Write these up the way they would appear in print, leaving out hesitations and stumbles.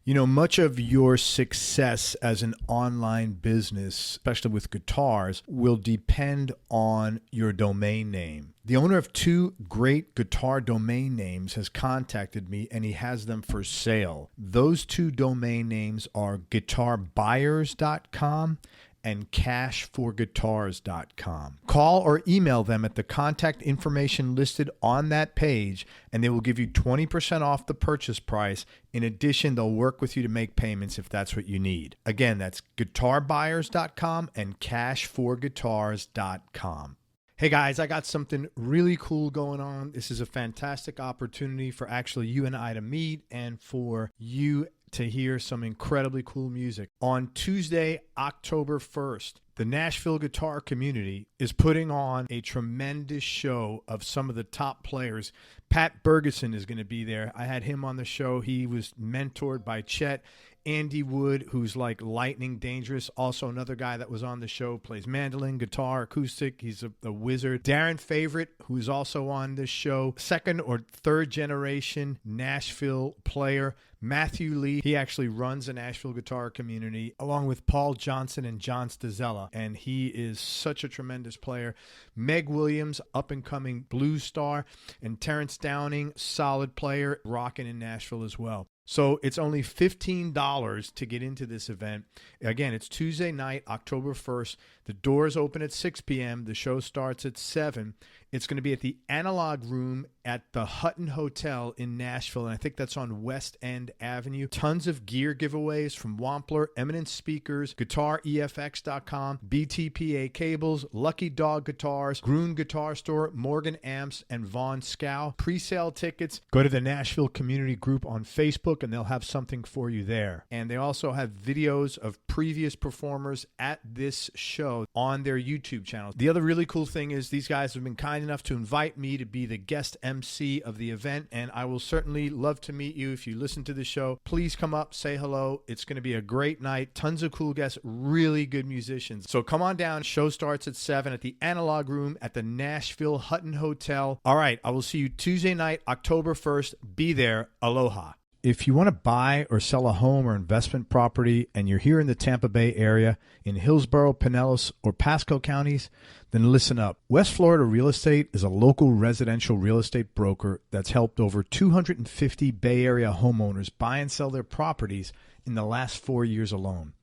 You know, much of your success as an online business, especially with guitars, will depend on your domain name. The owner of two great guitar domain names has contacted me and he has them for sale. Those two domain names are guitarbuyers.com and cashforguitars.com. Call or email them at the contact information listed on that page, and they will give you 20% off the purchase price. In addition, they'll work with you to make payments if that's what you need. Again, that's guitarbuyers.com and cashforguitars.com. Hey guys, I got something really cool going on. This is a fantastic opportunity for actually you and I to meet and for you to hear some incredibly cool music. On Tuesday, October 1st, the Nashville guitar community is putting on a tremendous show of some of the top players. Pat Bergeson is going to be there. I had him on the show. He was mentored by Chet. Andy Wood, who's like lightning dangerous, also another guy that was on the show, plays mandolin, guitar, acoustic. He's a wizard. Darren Favorite, who's also on this show, second or third generation Nashville player. Matthew Lee, he actually runs a Nashville guitar community, along with Paul Johnson and John Stazella, and he is such a tremendous player. Meg Williams, up-and-coming blues star, and Terrence Downing, solid player, rocking in Nashville as well. So it's only $15 to get into this event. Again, it's Tuesday night, October 1st. The doors open at 6 p.m. The show starts at 7. It's going to be at the Analog Room at the Hutton Hotel in Nashville, and I think that's on West End Avenue. Tons of gear giveaways from Wampler, Eminent Speakers, GuitarEFX.com, BTPA Cables, Lucky Dog Guitars, Groon Guitar Store, Morgan Amps, and Von Scow. Pre-sale tickets, go to the Nashville Community Group on Facebook, and they'll have something for you there. And they also have videos of previous performers at this show on their YouTube channel. The other really cool thing is these guys have been kind enough to invite me to be the guest MC of the event, and I will certainly love to meet you. If you listen to the show, please come up, say hello. It's going to be a great night. Tons of cool guests, really good musicians. So come on down. Show starts at 7 at the Analog Room at the Nashville Hutton Hotel. All right, I will see you Tuesday night, October 1st. Be there. Aloha. If you want to buy or sell a home or investment property and you're here in the Tampa Bay area, in Hillsborough, Pinellas, or Pasco counties, then listen up. West Florida Real Estate is a local residential real estate broker that's helped over 250 Bay Area homeowners buy and sell their properties in the last 4 years alone.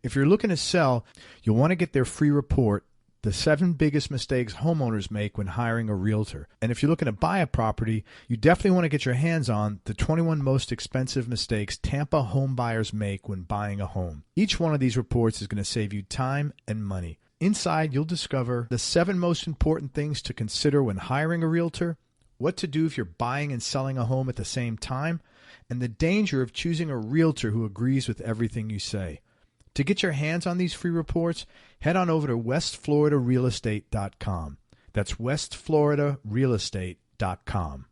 If you're looking to sell, you'll want to get their free report, The 7 Biggest Mistakes Homeowners Make When Hiring a Realtor. And if you're looking to buy a property, you definitely want to get your hands on the 21 Most Expensive Mistakes Tampa Home Buyers Make When Buying a Home. Each one of these reports is going to save you time and money. Inside, you'll discover the 7 most important things to consider when hiring a realtor, what to do if you're buying and selling a home at the same time, and the danger of choosing a realtor who agrees with everything you say. To get your hands on these free reports, head on over to westfloridarealestate.com. That's westfloridarealestate.com.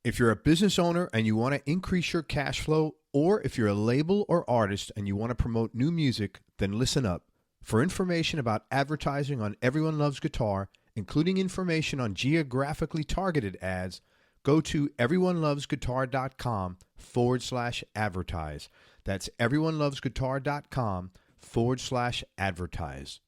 If you're a business owner and you want to increase your cash flow, or if you're a label or artist and you want to promote new music, then listen up. For information about advertising on Everyone Loves Guitar, including information on geographically targeted ads, go to everyonelovesguitar.com/advertise. That's everyonelovesguitar.com/advertise.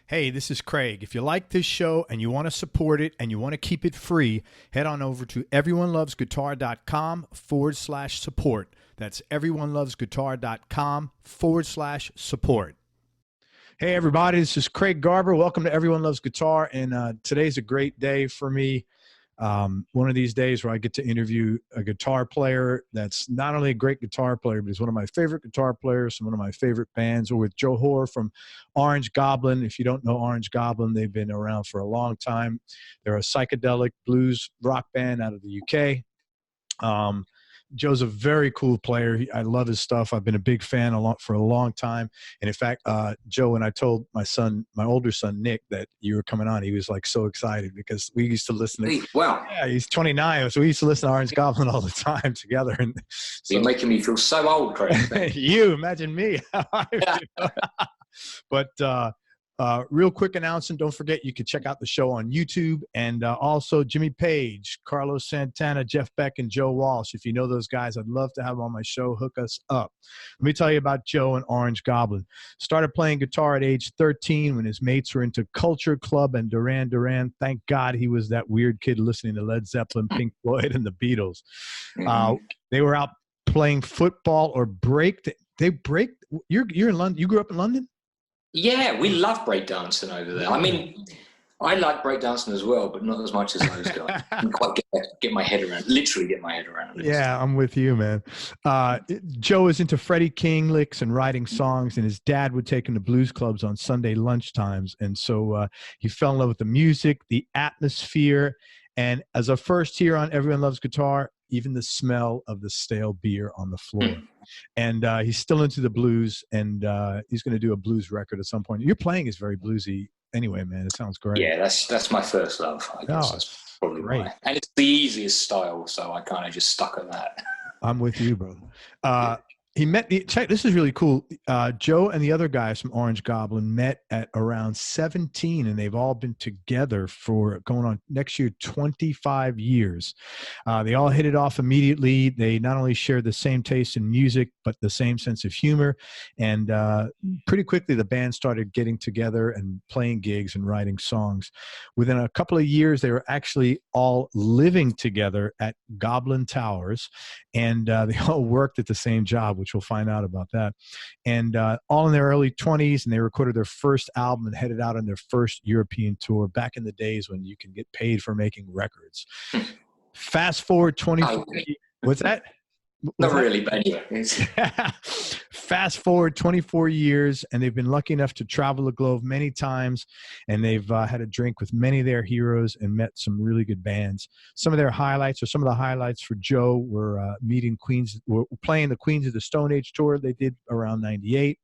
Hey, this is Craig. If you like this show and you want to support it and you want to keep it free, head on over to everyonelovesguitar.com/support. That's everyonelovesguitar.com/support. Hey, everybody, this is Craig Garber. Welcome to Everyone Loves Guitar, and today's a great day for me. One of these days where I get to interview a guitar player that's not only a great guitar player, but he's one of my favorite guitar players from one of my favorite bands. We're with Joe Hoare from Orange Goblin. If you don't know Orange Goblin, they've been around for a long time. They're a psychedelic blues rock band out of the UK. Joe's a very cool player. I love his stuff. I've been a big fan for a long time. And in fact, Joe, when I told my older son, Nick, that you were coming on, he was like so excited because we used to listen to, wow. Yeah, he's 29. So we used to listen to Orange Goblin all the time together. And so, you're making me feel so old, Craig. You imagine me. But Real quick announcement. Don't forget, you can check out the show on YouTube, and also Jimmy Page, Carlos Santana, Jeff Beck, and Joe Walsh. If you know those guys, I'd love to have them on my show. Hook us up. Let me tell you about Joe and Orange Goblin. Started playing guitar at age 13 when his mates were into Culture Club and Duran Duran. Thank God he was that weird kid listening to Led Zeppelin, Pink Floyd, and the Beatles. They were out playing football or break. You're in London. You grew up in London? Yeah, we love breakdancing over there. I mean, I like breakdancing as well, but not as much as those guys. I can quite get my head around, literally get my head around it. Yeah, I'm with you, man. Joe is into Freddie King licks and writing songs, and his dad would take him to blues clubs on Sunday lunchtimes. And so he fell in love with the music, the atmosphere, and as a first here on Everyone Loves Guitar, even the smell of the stale beer on the floor. And he's still into the blues, and he's going to do a blues record at some point. Your playing is very bluesy anyway, man. It sounds great. Yeah, that's my first love. I guess that's probably great. Why. And it's the easiest style, so I kind of just stuck at that. I'm with you, brother. This is really cool. Joe and the other guys from Orange Goblin met at around 17, and they've all been together for going on next year 25 years. They all hit it off immediately. They not only shared the same taste in music, but the same sense of humor. And pretty quickly, the band started getting together and playing gigs and writing songs. Within a couple of years, they were actually all living together at Goblin Towers, and they all worked at the same job, which we'll find out about that. And all in their early 20s, and they recorded their first album and headed out on their first European tour back in the days when you can get paid for making records. Fast forward 24 what's that? Not really, but anyway. Fast forward 24 years, and they've been lucky enough to travel the globe many times, and they've had a drink with many of their heroes and met some really good bands. Some of their highlights, or some of the highlights for Joe, were playing the Queens of the Stone Age tour they did around 98,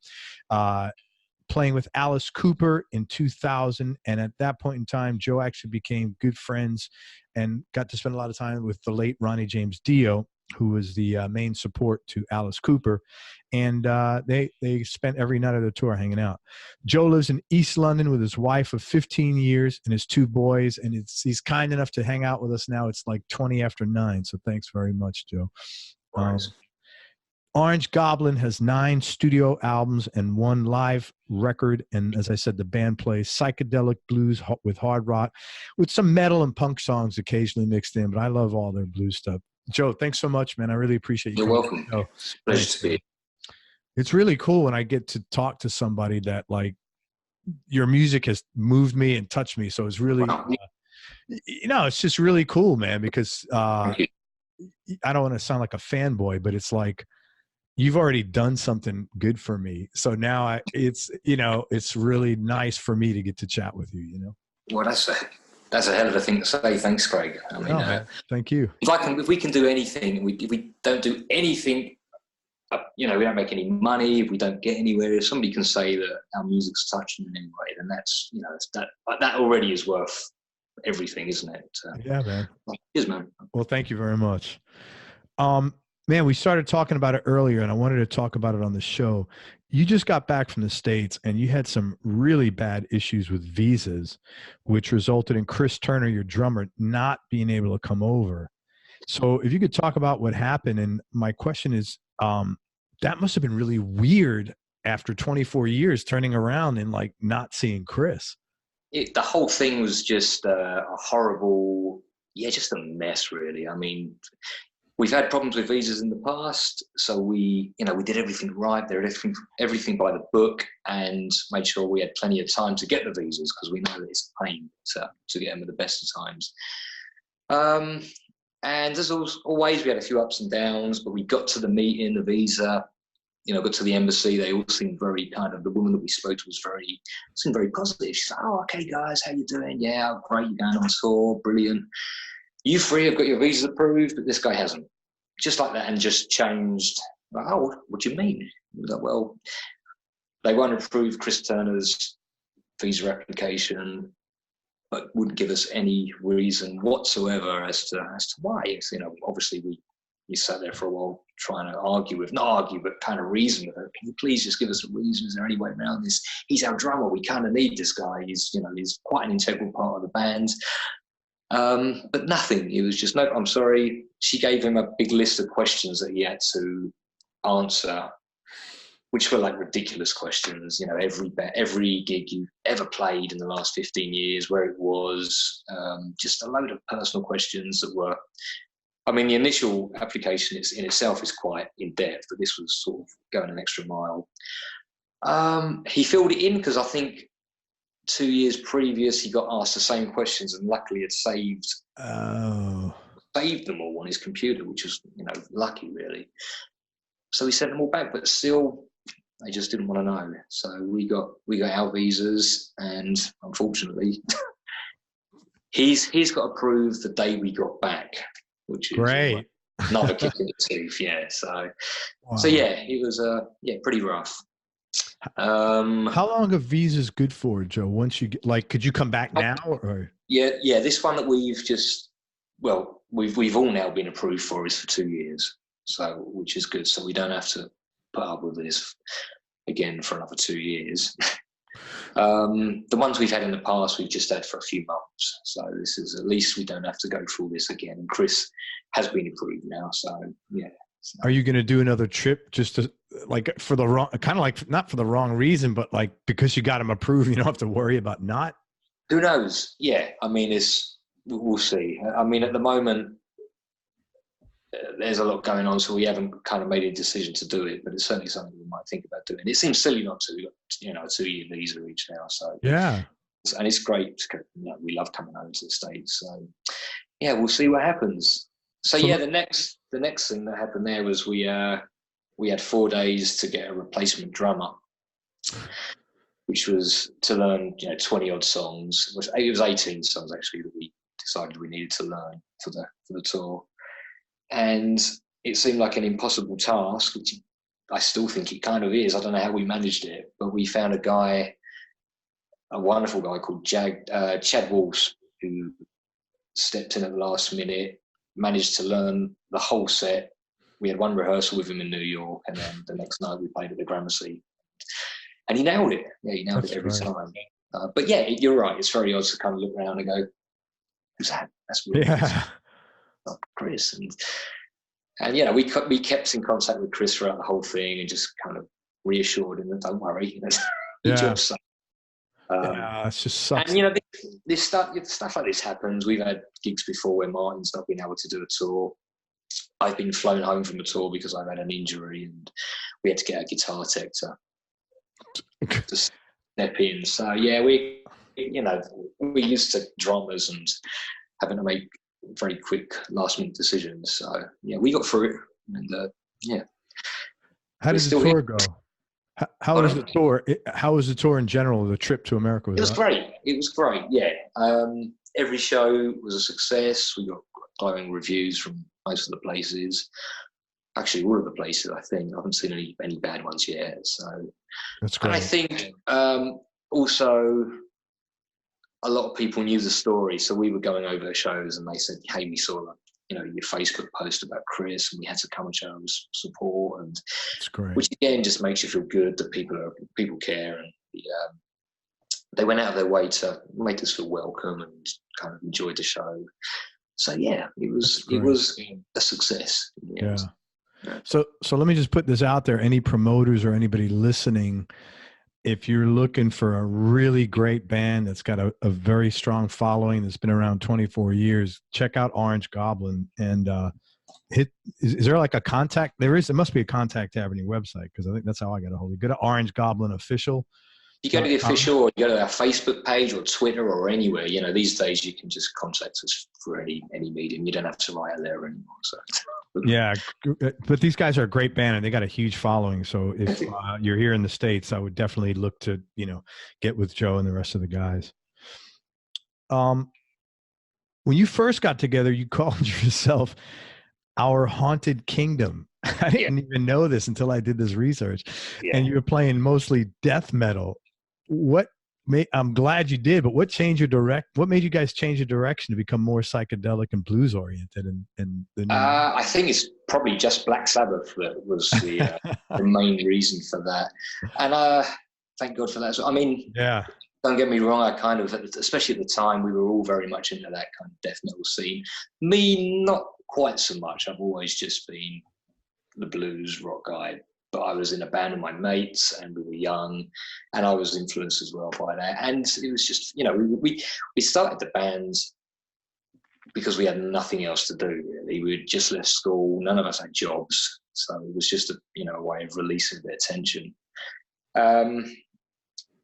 playing with Alice Cooper in 2000, and at that point in time, Joe actually became good friends and got to spend a lot of time with the late Ronnie James Dio, who was the main support to Alice Cooper, and they spent every night of the tour hanging out. Joe lives in East London with his wife of 15 years and his 2 boys, and he's kind enough to hang out with us now. It's like 20 after 9, so thanks very much, Joe. Orange Goblin has 9 studio albums and 1 live record, and as I said, the band plays psychedelic blues with hard rock, with some metal and punk songs occasionally mixed in, but I love all their blues stuff. Joe, thanks so much, man. I really appreciate you. You're welcome. Pleasure to be. It's really cool when I get to talk to somebody that, like, your music has moved me and touched me. So it's really, it's just really cool, man, because I don't want to sound like a fanboy, but it's like, you've already done something good for me. So now it's really nice for me to get to chat with you, Well, that's a hell of a thing to say. Thanks, Craig. I mean, thank you. If we can do anything, if we don't do anything, we don't make any money, if we don't get anywhere, if somebody can say that our music's touching in any way, then that's, that already is worth everything, isn't it? Yeah, man. Cheers, man. Well, thank you very much. Man, we started talking about it earlier, and I wanted to talk about it on the show. You just got back from the States, and you had some really bad issues with visas, which resulted in Chris Turner, your drummer, not being able to come over. So if you could talk about what happened, and my question is, that must have been really weird after 24 years turning around and, like, not seeing Chris. The whole thing was just a horrible, just a mess, really. I mean, we've had problems with visas in the past, so we did everything right. They did everything by the book, and made sure we had plenty of time to get the visas, because we know that it's a pain to get them at the best of times. And as always, we had a few ups and downs, but we got to the meeting, the visa, got to the embassy. They all seemed very the woman that we spoke to seemed very positive. She said, "Oh, okay, guys, how you doing? Yeah, great, you're going on tour, brilliant. You 3 have got your visas approved, but this guy hasn't." Just like that, and just changed. Like, "Oh, what do you mean?" Like, "Well, they won't approve Chris Turner's visa application, but wouldn't give us any reason whatsoever as to why." Obviously you sat there for a while trying to not argue, but kind of reason with her. Can you please just give us a reason? Is there any way around this? He's our drummer. We kind of need this guy. He's quite an integral part of the band. But nothing. It was just, no, I'm sorry. She gave him a big list of questions that he had to answer, which were like ridiculous questions. Every gig you ever played in the last 15 years, where it was, just a load of personal questions that were, I mean, the initial application in itself is quite in depth, but this was sort of going an extra mile. He filled it in because I think 2 years previous he got asked the same questions and luckily had saved them all on his computer, which was, lucky really. So he sent them all back, but still they just didn't want to know. So we got our visas, and unfortunately he's got approved the day we got back, which is great. Another kick in the teeth. Yeah. So Wow. So yeah, it was pretty rough. How long are visas good for, Joe? Once you get, could you come back now? Or yeah, this one that we've all now been approved for is for 2 years, so which is good. So we don't have to put up with this again for another 2 years. The ones we've had in the past, we've just had for a few months. So this is, at least we don't have to go through this again. And Chris has been approved now, so yeah. Are you going to do another trip just to for the wrong, kind of not for the wrong reason, but because you got him approved, you don't have to worry about not? Who knows? Yeah. I mean, we'll see. I mean, at the moment, there's a lot going on, so we haven't kind of made a decision to do it, but it's certainly something we might think about doing. It seems silly not to. We've got, a 2 year visa each now. So yeah. And it's great. We love coming over to the States. So yeah, we'll see what happens. So yeah, the next thing that happened there was we had 4 days to get a replacement drummer, which was to learn 20 odd songs. It was 18 songs actually that we decided we needed to learn for the tour, and it seemed like an impossible task, which I still think it kind of is. I don't know how we managed it, but we found a wonderful guy called Chad Walsh, who stepped in at the last minute, managed to learn the whole set. We had one rehearsal with him in New York, and then the next night we played at the Gramercy, and he nailed it. Yeah, he nailed it every time. But yeah, you're right. It's very odd to kind of look around and go, "Who's that?" That's really Chris. And we kept in contact with Chris throughout the whole thing, and just kind of reassured him that don't worry, the job's safe. It just sucks. And this stuff like this happens. We've had gigs before where Martin's not been able to do a tour. I've been flown home from a tour because I've had an injury, and we had to get a guitar tech to step in. So yeah, we're used to dramas and having to make very quick last minute decisions. So yeah, we got through it, and yeah. How did the tour go? How was the tour? How was the tour in general? The trip to America? It was great. It was great. Yeah. Every show was a success. We got glowing reviews from most of the places. Actually, all of the places. I think I haven't seen any bad ones yet. So that's great. And I think also a lot of people knew the story. So we were going over the shows, and they said, "Hey, we saw your Facebook post about Chris, and we had to come and show him support." And that's great. Which again just makes you feel good that people care, and they went out of their way to make us feel welcome and kind of enjoyed the show. So yeah, it was a success. Yeah. So let me just put this out there. Any promoters or anybody listening, if you're looking for a really great band that's got a very strong following, that's been around 24 years, check out Orange Goblin. And is there like a contact? There must be a contact tab on your website, because I think that's how I got a hold of you. Go to Orange Goblin Official. You go to the official, or you go to our Facebook page or Twitter or anywhere. These days you can just contact us for any medium. You don't have to write a letter anymore. So. Yeah, but these guys are a great band, and they got a huge following. So if you're here in the States, I would definitely look to get with Joe and the rest of the guys. When you first got together, you called yourself Our Haunted Kingdom. I didn't even know this until I did this research. Yeah. And you were playing mostly death metal. What I'm glad you did, but what made you guys change your direction to become more psychedelic and blues oriented? And the new I think it's probably just Black Sabbath that was the main reason for that. And thank God for that. So, I mean, yeah. Don't get me wrong, I kind of, especially at the time, we were all very much into that kind of death metal scene. Me, not quite so much. I've always just been the blues rock guy, but I was in a band with my mates and we were young, and I was influenced as well by that. And it was just, we started the band because we had nothing else to do, really. We had just left school. None of us had jobs. So it was just a way of releasing a bit of tension.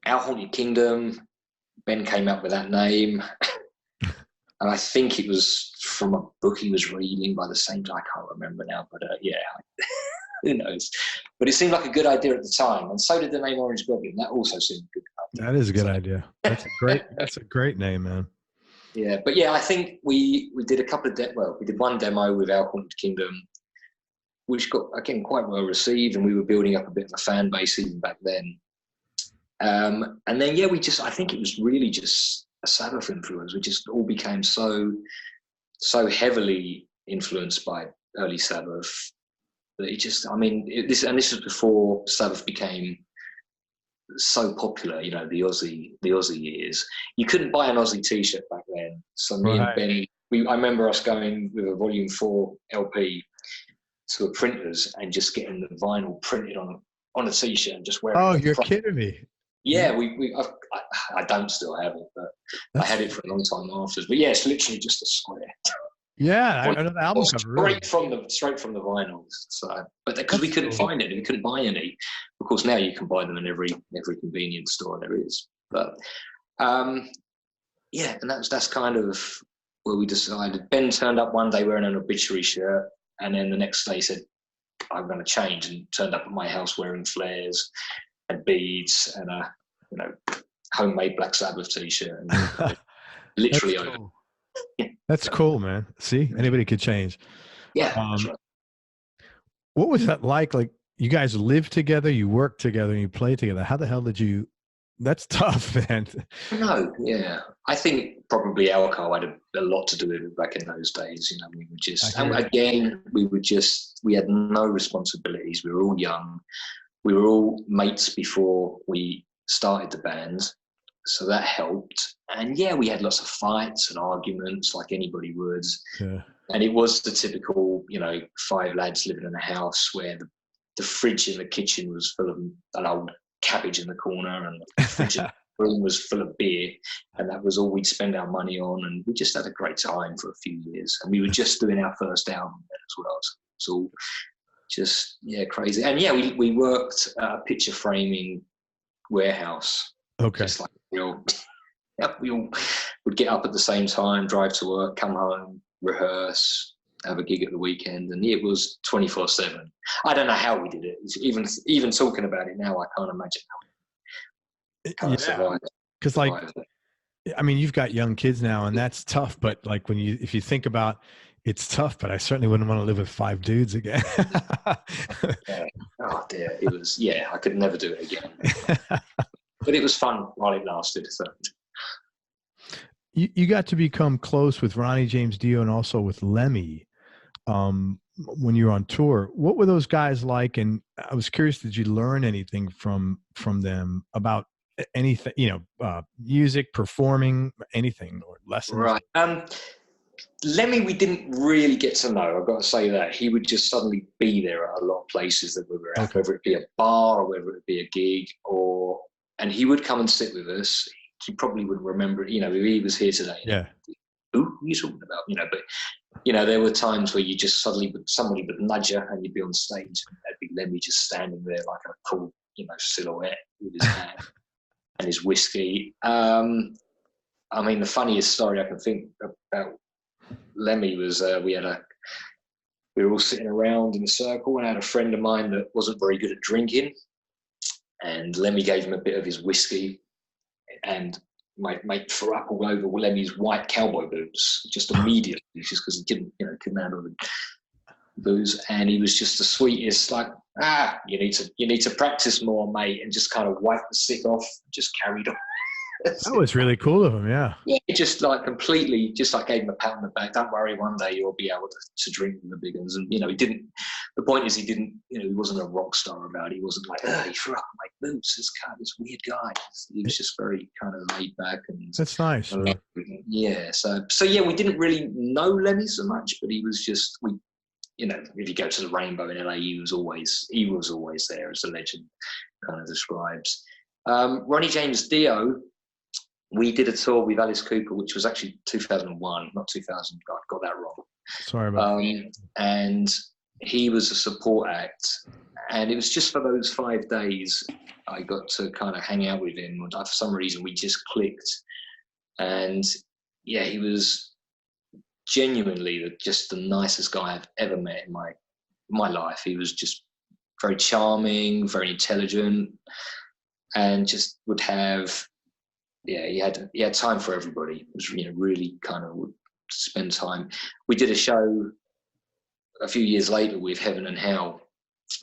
Our Haunted Kingdom, Ben came up with that name. And I think it was from a book he was reading by the same time. I can't remember now, but who knows? But it seemed like a good idea at the time. And so did the name Orange Goblin. That also seemed a good idea. That is a good idea. That's a great name, man. Yeah, but I think we did a couple of we did one demo with our Haunted Kingdom, which got, again, quite well received, and we were building up a bit of a fan base even back then. And then, I think it was really just a Sabbath influence. We just all became so heavily influenced by early Sabbath that this was before Sabbath became so popular, the Aussie years. You couldn't buy an Aussie t-shirt back then. So me and Ben, I remember us going with a Volume 4 LP to a printer's and just getting the vinyl printed on a t-shirt and just wearing it. Oh, you're kidding me. Yeah, I don't still have it, but I had it for a long time afterwards. But it's literally just a square. Yeah, I know the album cover. Straight from the vinyls. So, but because we couldn't find it, we couldn't buy any. Of course, now you can buy them in every convenience store there is. But and that's kind of where we decided. Ben turned up one day wearing an Obituary shirt, and then the next day said, "I'm going to change," and turned up at my house wearing flares and beads and a homemade Black Sabbath t-shirt, and literally That's cool. That's cool, man. See, anybody could change. Yeah, that's right. What was that like? Like, you guys lived together, you worked together, and you played together. How the hell did you? That's tough, man. No, yeah. I think probably alcohol had a lot to do with it back in those days. We were just, and again, we had no responsibilities. We were all young. We were all mates before we started the band, so that helped. And we had lots of fights and arguments like anybody would. Yeah. And it was the typical, 5 lads living in a house where the fridge in the kitchen was full of an old cabbage in the corner, and the fridge in the room was full of beer, and that was all we'd spend our money on. And we just had a great time for a few years. And we were just doing our first album as well. So it was all just crazy. And we worked at a picture framing warehouse. Okay. Just like we all would get up at the same time, drive to work, come home, rehearse, have a gig at the weekend, and it was 24/7. I don't know how we did it. Even talking about it now, I can't imagine how we kind of survived. Because you've got young kids now, and that's tough. But if you think about, it's tough. But I certainly wouldn't want to live with 5 dudes again. Oh dear, it was. I could never do it again. But it was fun while it lasted. So. You got to become close with Ronnie James Dio and also with Lemmy when you were on tour. What were those guys like? And I was curious, did you learn anything from them about anything, music, performing, anything, or lessons? Right. Lemmy, we didn't really get to know. I've got to say that. He would just suddenly be there at a lot of places that we were at, whether it be a bar or whether it be a gig, and he would come and sit with us. He probably wouldn't remember, if he was here today. Yeah. Who are you talking about? But, there were times where you just somebody would nudge you and you'd be on stage and there'd be Lemmy just standing there like a cool, silhouette with his hand and his whiskey. The funniest story I can think about Lemmy was we were all sitting around in a circle, and I had a friend of mine that wasn't very good at drinking, and Lemmy gave him a bit of his whiskey, and my mate threw up all over Lemmy's white cowboy boots just immediately, just because he couldn't handle the booze. And he was just the sweetest, like, you need to practice more, mate, and just kind of wiped the sick off, just carried on. That was really cool of him. Yeah. Yeah, just like completely, just like gave him a pat on the back. Don't worry, one day you'll be able to drink with the big ones. And, he didn't, the point is he didn't, he wasn't a rock star about it. He wasn't like, he threw up my boots, this weird guy. He was just very kind of laid back. And that's nice. Yeah. So yeah, we didn't really know Lemmy so much, but he was just, if you go to the Rainbow in LA, he was always there, as the legend kind of describes. Ronnie James Dio, we did a tour with Alice Cooper, which was actually 2001, not 2000. I got that wrong. Sorry about that. And he was a support act. And it was just for those 5 days I got to kind of hang out with him. For some reason, we just clicked. And yeah, he was genuinely just the nicest guy I've ever met in my life. He was just very charming, very intelligent, and just would have, he had time for everybody. It was, really kind of would spend time. We did a show a few years later with Heaven and Hell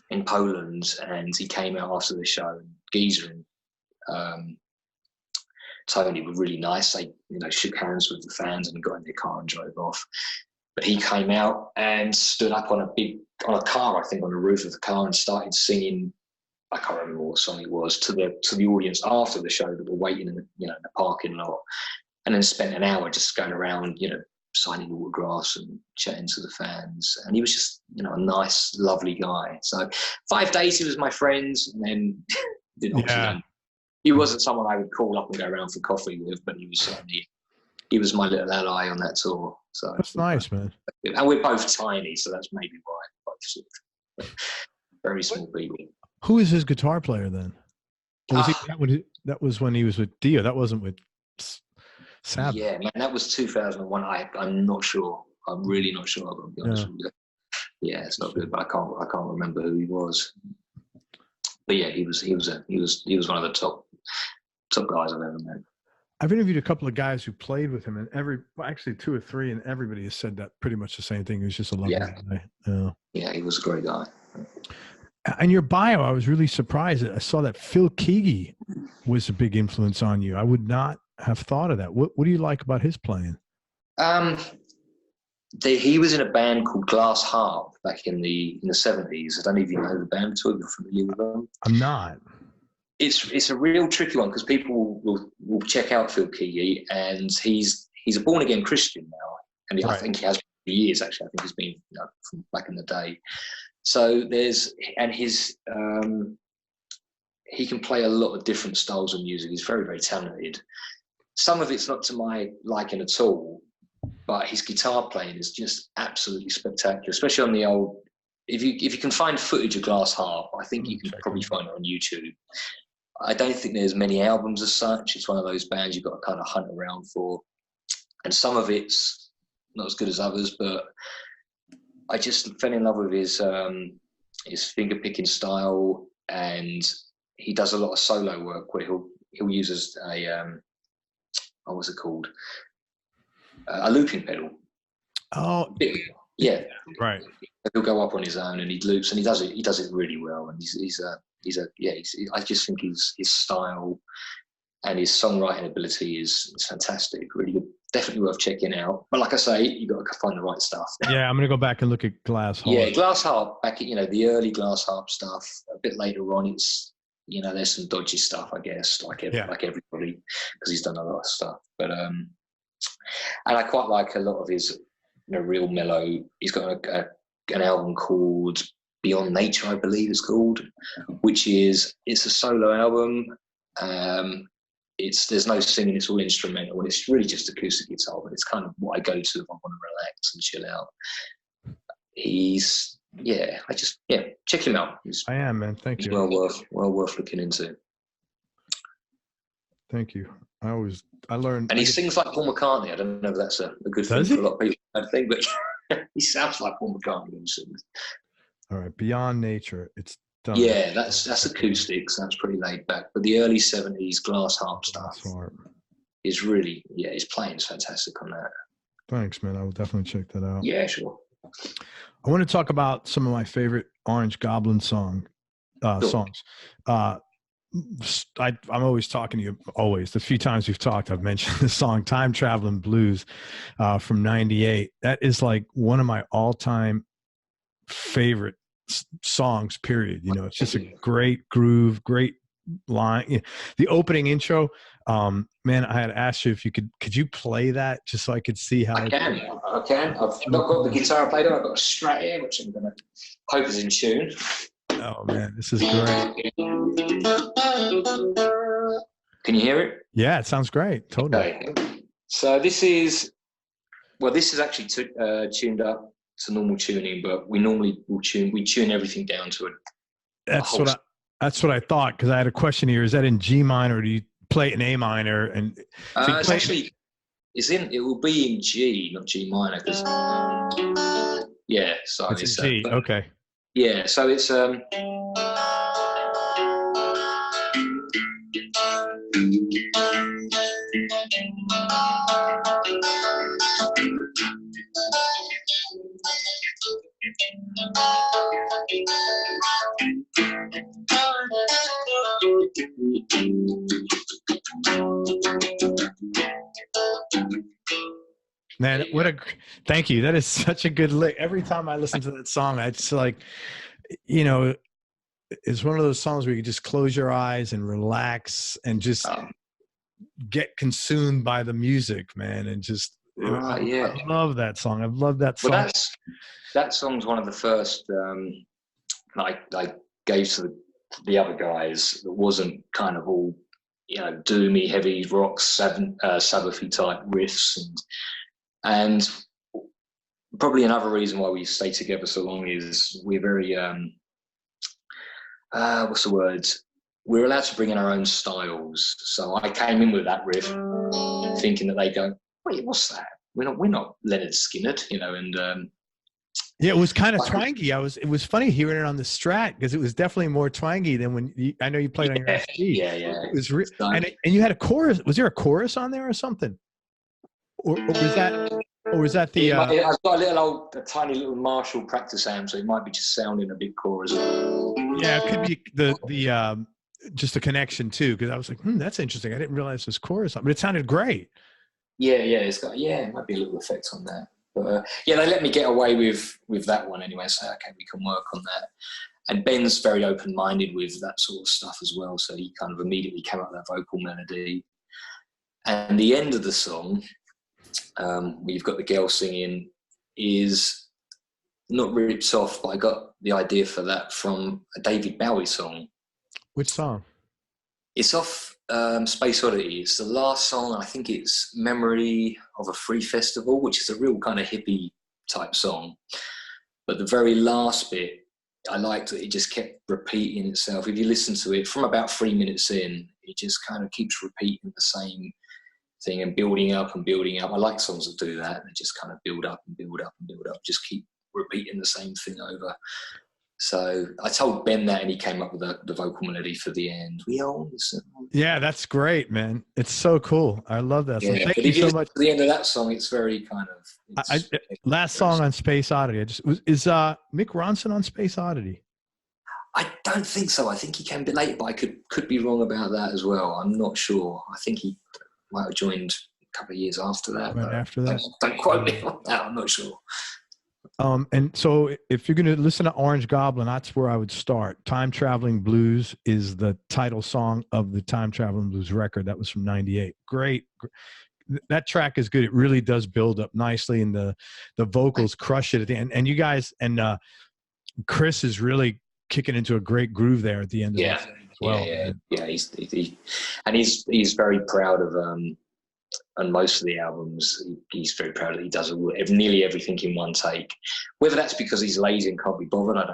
in Poland, and he came out after the show, and Geezer and Tony were really nice. They, shook hands with the fans and got in their car and drove off. But he came out and stood up on a car, I think, on the roof of the car, and started singing. I can't remember what song it was, to the audience after the show that were waiting in the parking lot, and then spent an hour just going around, signing autographs and chatting to the fans. And he was just, a nice, lovely guy. So 5 days he was my friend, and then he wasn't someone I would call up and go around for coffee with, but he was my little ally on that tour. So that's nice, man. And we're both tiny, so that's maybe why. Both sort of very small people. Who is his guitar player then? That was when he was with Dio. That wasn't with Sabbath. Yeah, man, that was 2001. I'm not sure. I'm really not sure. I'm gonna be honest with you. Yeah, it's not good, but I can't remember who he was. But yeah, he was one of the top guys I've ever met. I've interviewed a couple of guys who played with him, and actually 2 or 3, and everybody has said that pretty much the same thing. He was just a lovely guy. Yeah, he was a great guy. In your bio, I was really surprised. I saw that Phil Keaggy was a big influence on you. I would not have thought of that. What do you like about his playing? He was in a band called Glass Harp back in the 70s. I don't know if you know the band at all. You're familiar with them? I'm not. It's a real tricky one because people will check out Phil Keaggy, and he's a born again Christian now, and I think he has for years actually. I think he's been from back in the day. So he can play a lot of different styles of music. He's very, very talented. Some of it's not to my liking at all, but his guitar playing is just absolutely spectacular, especially on the old. If you can find footage of Glass Harp, I think you can probably find it on YouTube. I don't think there's many albums as such. It's one of those bands you've got to kind of hunt around for, and some of it's not as good as others, but I just fell in love with his finger picking style, and he does a lot of solo work where he'll use what's it called? A looping pedal. Oh, yeah, right. He'll go up on his own and he loops, and he does it really well. And I just think his style and his songwriting ability is fantastic. Really good. Definitely worth checking out. But like I say, you got to find the right stuff. Yeah, I'm going to go back and look at Glass Harp. Yeah, Glass Harp, back at, the early Glass Harp stuff. A bit later on, it's, there's some dodgy stuff, I guess, like everybody, because he's done a lot of stuff. But, and I quite like a lot of his, real mellow. He's got an album called Beyond Nature, I believe it's called, which it's a solo album. There's no singing, it's all instrumental, and it's really just acoustic guitar, but it's kind of what I go to if I want to relax and chill out. Check him out. I am, man. Thank you. Well worth looking into. Thank you. I learned. And he sings like Paul McCartney. I don't know if that's a good thing for a lot of people, I think, but he sounds like Paul McCartney when he sings. All right, Beyond Nature. It's done. Yeah, that's acoustics. That's pretty laid back. But the early 70s Glass Harp stuff is really, his playing's fantastic on that. Thanks, man. I will definitely check that out. Yeah, sure. I want to talk about some of my favorite Orange Goblin songs. I'm always talking to you. Always, the few times we've talked, I've mentioned the song "Time Traveling Blues" from '98. That is like one of my all-time favorite songs. Period. You know, it's just a great groove, great line. The opening intro. Man, I had asked you if you could you play that just so I could see how I can. I've not got the guitar played on. I've got a Strat here, which I'm going to hope is in tune. Oh man, this is great. Can you hear it? Yeah, it sounds great. Totally. Okay. So this is actually tuned up to normal tuning, but we tune everything down to it. That's what I thought, because I had a question here. Is that in G minor, or do you play it in A minor? And it will be in G, not G minor, because yeah, so it's G. Okay. Yeah, so it's man, thank you. That is such a good lick. Every time I listen to that song, it's like, you know, it's one of those songs where you just close your eyes and relax and just get consumed by the music, man. And just, I love that song. I've loved that song. Well, that song's one of the first I gave to the other guys that wasn't kind of all, you know, doomy, heavy rock, Sabbathy type riffs. And probably another reason why we stay together so long is we're very, what's the word? We're allowed to bring in our own styles. So I came in with that riff thinking that they go, wait, what's that? We're not Leonard Skinner, you know, and yeah, it was kind of twangy. It was funny hearing it on the Strat, because it was definitely more twangy than when I know you played on your SD. Yeah. It was and you had a chorus. Was there a chorus on there or something? Or was that the? I've got a tiny little Marshall practice amp, so it might be just sounding a bit chorus. Yeah, it could be the just a connection too, because I was like, that's interesting. I didn't realize it was chorus, but it sounded great. Yeah, it might be a little effect on that. But they let me get away with that one anyway. So okay, we can work on that. And Ben's very open-minded with that sort of stuff as well. So he kind of immediately came up with that vocal melody. And the end of the song, where you've got the girl singing, is not ripped off, but I got the idea for that from a David Bowie song. Which song? It's off Space Oddity. It's the last song. I think it's Memory of a Free Festival, which is a real kind of hippie type song. But the very last bit, I liked that it just kept repeating itself. If you listen to it from about 3 minutes in, it just kind of keeps repeating the same thing and building up and building up. I like songs that do that. They just kind of build up and build up and build up, just keep repeating the same thing over. So I told Ben that, and he came up with the vocal melody for the end. We own this. Yeah, that's great, man. It's so cool. I love that song. Yeah, Thank you so much. At the end of that song, it's very kind of... last song on Space Oddity. Is Mick Ronson on Space Oddity? I don't think so. I think he came a bit late, but I could be wrong about that as well. I'm not sure. I think he might have joined a couple of years after that. Right after that? Don't quote me on that. I'm not sure. And so if you're going to listen to Orange Goblin, that's where I would start. Time Traveling Blues is the title song of the Time Traveling Blues record. That was from '98. Great. That track is good. It really does build up nicely, and the vocals crush it at the end. And you guys, and Chris is really kicking into a great groove there at the end of the song as well. Yeah. He's very proud of on most of the albums. He's very proud that he does nearly everything in one take. Whether that's because he's lazy and can't be bothered, I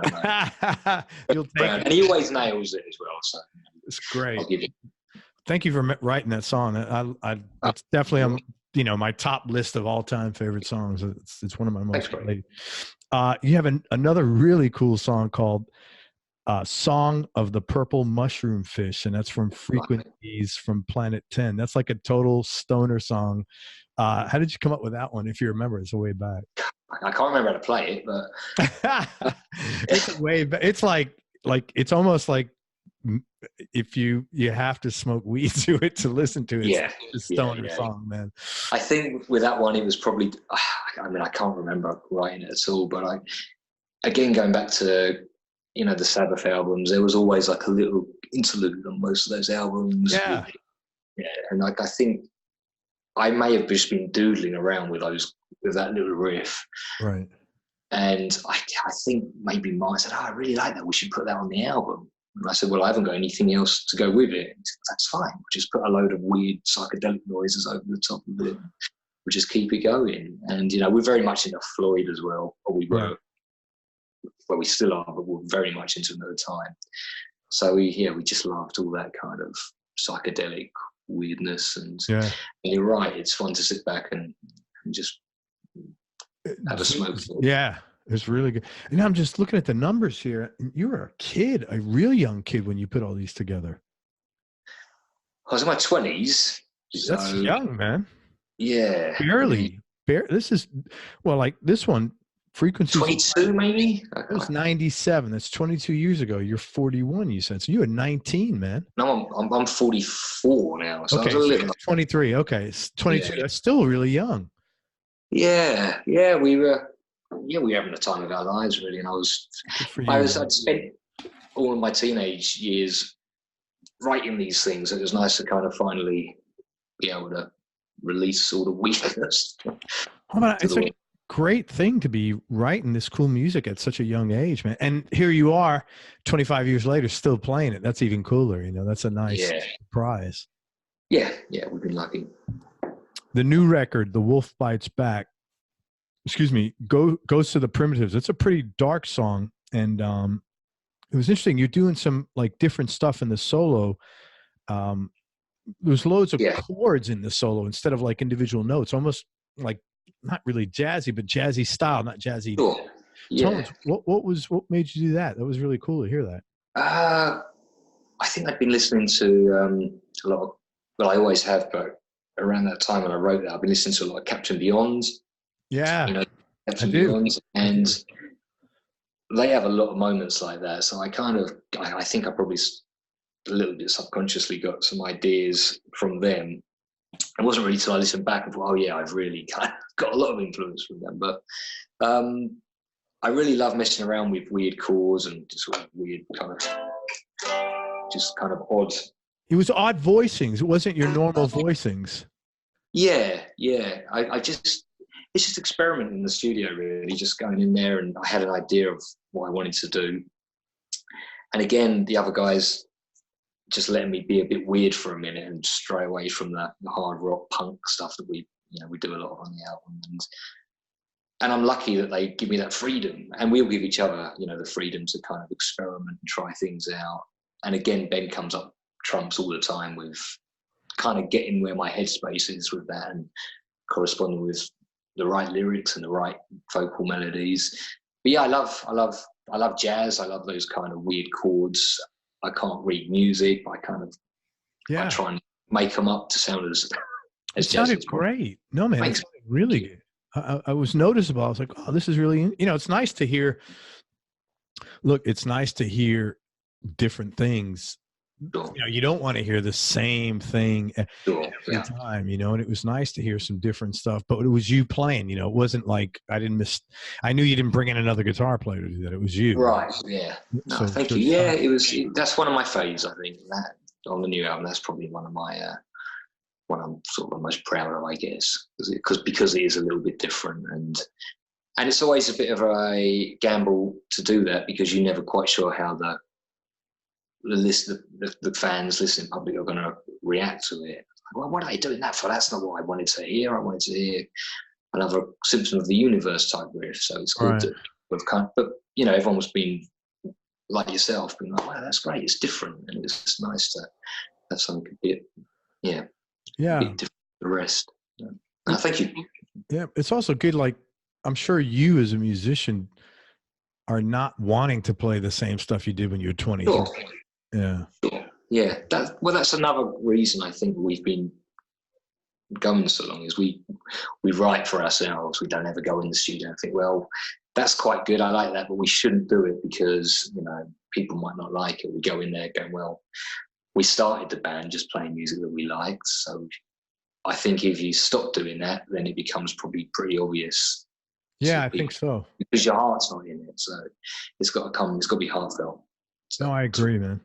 don't know. And he always nails it as well. So it's great. I'll give it. Thank you for writing that song. It's definitely my top list of all-time favorite songs. It's one of my most related. You have another really cool song called Song of the Purple Mushroom Fish, and that's from Frequencies from Planet 10. That's like a total stoner song. How did you come up with that one, if you remember? It's a way back. I can't remember how to play it, but it's a way back. It's like it's almost like if you have to smoke weed to it to listen to it. Yeah, it's a stoner song, man. I think with that one, it was probably, I mean, I can't remember writing it at all, but again, going back to, you know, the Sabbath albums, there was always like a little interlude on most of those albums. Yeah. And like, I think I may have just been doodling around with that little riff. Right. And I think maybe Mike said, I really like that. We should put that on the album. And I said, well, I haven't got anything else to go with it. And he said, that's fine. We'll just put a load of weird psychedelic noises over the top of it. We'll just keep it going. And, you know, we're very much into Floyd as well. Or we were, well, we still are, but we're very much into it at the time. So we just loved all that kind of psychedelic weirdness. And you're right, it's fun to sit back and just have a smoke. Yeah, it's really good. And I'm just looking at the numbers here. You were a kid, a real young kid, when you put all these together. I was in my 20s. That's young, man. Yeah. Barely. This is, well, like this one, Frequency 22 maybe? It was 97. That's 22 years ago. You're 41, you said. So you were 19, man. No, I'm 44 now. So okay, I was a little... 23. Okay, it's 22. Yeah. That's still really young. Yeah, we were having the time of our lives, really. And I'd spent all of my teenage years writing these things. It was nice to kind of finally be able to release all the weirdness. It's a great thing to be writing this cool music at such a young age, man. And here you are 25 years later still playing it. That's even cooler, you know. That's a nice surprise. Yeah, we've been lucky. The new record, The Wolf Bites Back, goes to the Primitives. It's a pretty dark song, and it was interesting. You're doing some like different stuff in the solo. There's loads of chords in the solo instead of like individual notes, almost like not really jazzy, but jazzy style, not jazzy tones. What made you do that? That was really cool to hear that. I think I'd been listening to a lot of, well, I always have, but around that time when I wrote that, I've been listening to a lot of Captain Beyond. Yeah, you know, Captain Beyond, and they have a lot of moments like that. So I think I probably a little bit subconsciously got some ideas from them. It wasn't really till I listened back and thought, I've really kind of got a lot of influence from them. But I really love messing around with weird chords and just sort of weird kind of odd. It was odd voicings. It wasn't your normal voicings. Yeah. It's just experimenting in the studio, really, just going in there, and I had an idea of what I wanted to do. And again, the other guys just letting me be a bit weird for a minute and stray away from the hard rock punk stuff that we do a lot on the album. And I'm lucky that they give me that freedom, and we'll give each other, the freedom to kind of experiment and try things out. And again, Ben comes up trumps all the time with kind of getting where my headspace is with that and corresponding with the right lyrics and the right vocal melodies. But yeah, I love jazz. I love those kind of weird chords. I can't read music. I try and make them up to sound as it sounded great. No, man, it's really good. I was noticeable. I was like, oh, this is really, it's nice to hear. Look, it's nice to hear different things. Sure. You don't want to hear the same thing every time, and it was nice to hear some different stuff, but it was you playing, it wasn't like I knew you didn't bring in another guitar player to do that. It was you. Right. Yeah. No, thank you. Yeah, that's one of my faves, I think, that on the new album. That's probably one of my, what I'm sort of most proud of, I guess, because it is a little bit different, and it's always a bit of a gamble to do that, because you're never quite sure how the fans listening public are going to react to it. Well, what are they doing that for? That's not what I wanted to hear. I wanted to hear another Symptom of the Universe type riff. So it's good to but everyone was being like yourself, being like, wow, that's great. It's different, and it's nice to have something a bit, a bit different from the rest. Thank you. Yeah, it's also good. Like, I'm sure you as a musician are not wanting to play the same stuff you did when you were 20. Sure. Yeah. Yeah. That's another reason I think we've been going so long, is we write for ourselves. We don't ever go in the studio and think, well, that's quite good. I like that, but we shouldn't do it because, you know, people might not like it. We go in there going, well, we started the band just playing music that we liked. So I think if you stop doing that, then it becomes probably pretty obvious. Yeah, I think so. Because your heart's not in it. So it's got to be heartfelt. So, no, I agree, man.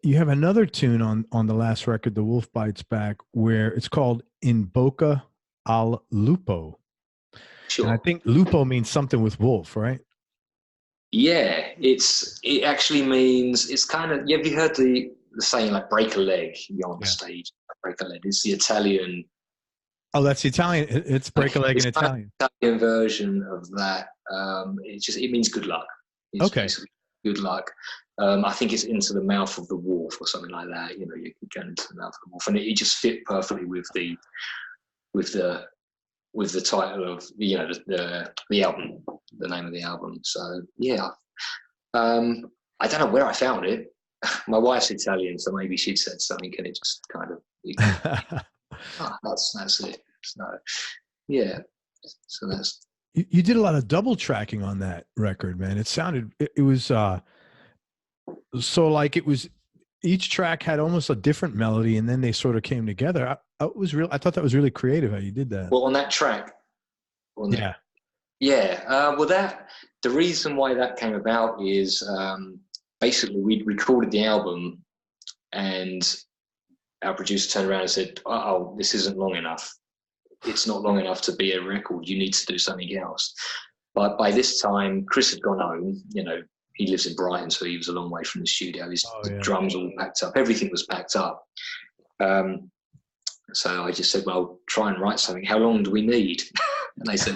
You have another tune on the last record, The Wolf Bites Back, where it's called In Bocca al Lupo. Sure. And I think lupo means something with wolf, right? Yeah, it actually means, it's kind of, have you heard the saying like break a leg? You're on the stage, break a leg. It's the Italian. Oh, that's the Italian. It's break a leg in Italian. Italian version of that. It means good luck. It's okay. Good luck. I think it's into the mouth of the wolf or something like that. You know, you can go into the mouth of the wolf, and it just fit perfectly with the title of, you know, the album, the name of the album. So yeah, I don't know where I found it. My wife's Italian, so maybe she'd said something, and it just kind of that's it. So yeah, so that's. You did a lot of double tracking on that record, man. It sounded, it was so like it was, each track had almost a different melody, and then they sort of came together. I thought that was really creative how you did that. Well, on that track. The reason why that came about is basically we recorded the album, and our producer turned around and said, "Oh, this isn't long enough. It's not long enough to be a record. You need to do something else." But by this time, Chris had gone home. You know, he lives in Brighton, so he was a long way from the studio. His drums all packed up. Everything was packed up. So I just said, well, try and write something. How long do we need? And they said,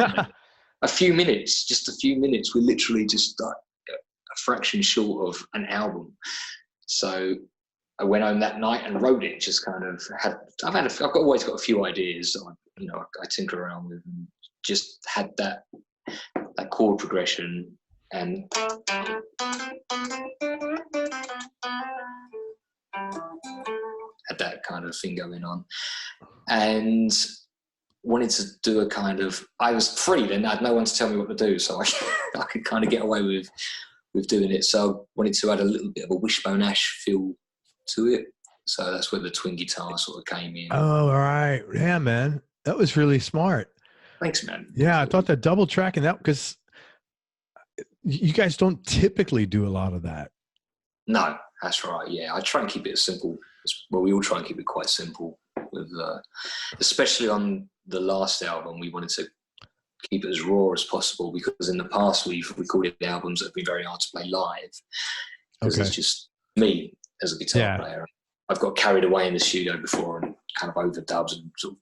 a few minutes, just a few minutes. We're literally just like a fraction short of an album. So I went home that night and wrote it. Just kind of I've always got a few ideas. You know, I tinker around with, and just had that chord progression and had that kind of thing going on, and wanted to do a kind of, I was free then, I had no one to tell me what to do, so I could kind of get away with doing it. So I wanted to add a little bit of a Wishbone Ash feel to it. So that's where the twin guitar sort of came in. Oh, all right. Yeah, man. That was really smart. Thanks, man. Yeah, I thought that double tracking that, because you guys don't typically do a lot of that. No, that's right. Yeah, I try and keep it as simple. Well, we all try and keep it quite simple with, especially on the last album, we wanted to keep it as raw as possible, because in the past we've recorded albums that have been very hard to play live, because it's just me as a guitar player. I've got carried away in the studio before and kind of overdubs and sort of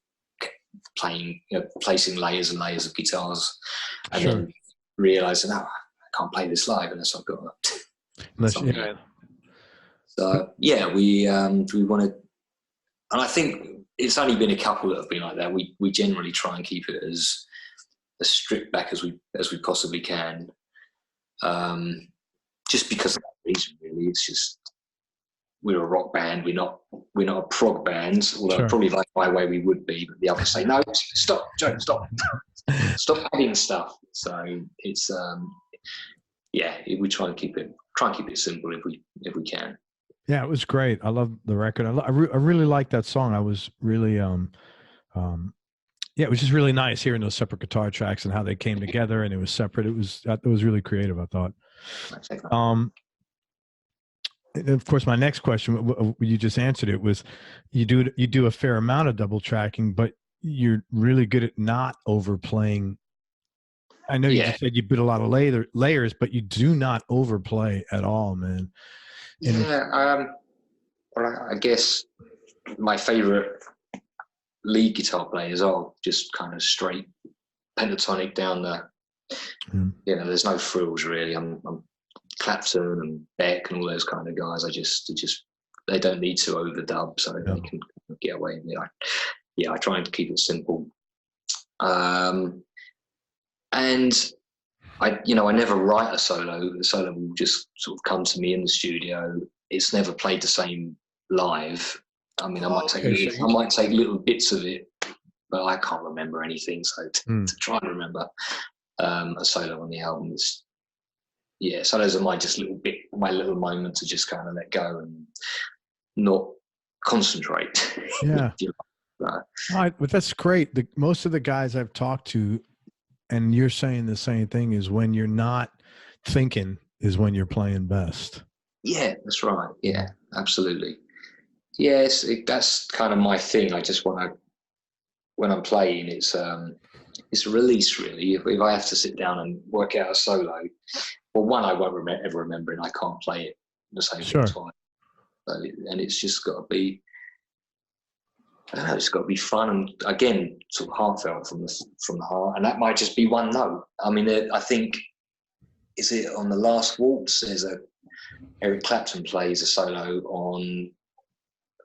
playing, you know, placing layers and layers of guitars, and then realizing, I can't play this live unless I've got something. So yeah, we wanted, and I think it's only been a couple that have been like that. We generally try and keep it as stripped back as we possibly can, just because of that reason. Really, it's just we're a rock band. We're not a prog band. Although probably like my way we would be, but the others say no. Stop, Joe. Stop. Stop adding stuff. So it's we try and keep it simple if we can. Yeah, it was great. I love the record. I really liked that song. I was really, it was just really nice hearing those separate guitar tracks and how they came together, and it was separate. It was really creative, I thought. And of course, my next question, you just answered it, was you do a fair amount of double tracking, but you're really good at not overplaying. I know you just said you put a lot of layers, but you do not overplay at all, man. Well, I guess my favorite lead guitar players are just kind of straight pentatonic down the. You know, there's no frills really. I'm Clapton and Beck and all those kind of guys. They don't need to overdub, so they can get away with it. I try and keep it simple. And I never write a solo. The solo will just sort of come to me in the studio. It's never played the same live. I mean, I might take little bits of it, but I can't remember anything. So to try and remember, a solo on the album. So those are my little moment to just kind of let go and not concentrate. Yeah. But that's great. Most of the guys I've talked to, and you're saying the same thing, is when you're not thinking is when you're playing best. Yeah, that's right. Yeah, absolutely. Yes, that's kind of my thing. I just want to, when I'm playing, it's a release, really. If I have to sit down and work out a solo, well, one, I won't ever remember it. I can't play it the same thing twice. So, and it's just got to be, I don't know, it's got to be fun and, again, sort of heartfelt from the heart. And that might just be one note. I mean, I think, is it on the last waltz? There's Eric Clapton plays a solo on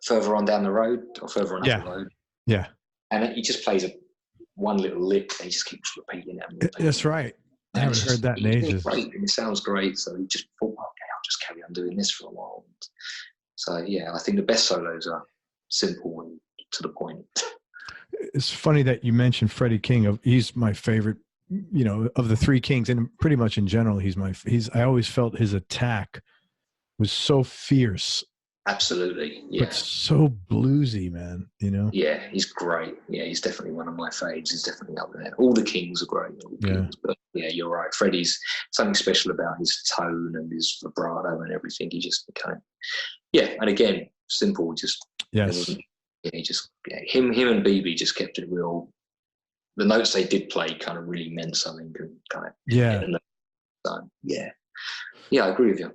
Further On Down the Road, or Further On Up the Road. Yeah. And he just plays one little lick and he just keeps repeating it. That's right. I haven't heard that in ages. Great, and it sounds great. So he just thought, okay, I'll just carry on doing this for a while. So, yeah, I think the best solos are simple and to the point. It's funny that you mentioned Freddie King. He's my favorite, of the three Kings, and pretty much in general, I always felt his attack was so fierce. Absolutely, yeah. But so bluesy, man, Yeah, he's great. Yeah, he's definitely one of my faves. He's definitely up there. All the Kings are great. Kings, but yeah, you're right. Freddie's something special about his tone and his vibrato and everything. He just became, and again, simple, just, yes. Him and BB just kept it real. The notes they did play kind of really meant something. And kind of, I agree with you.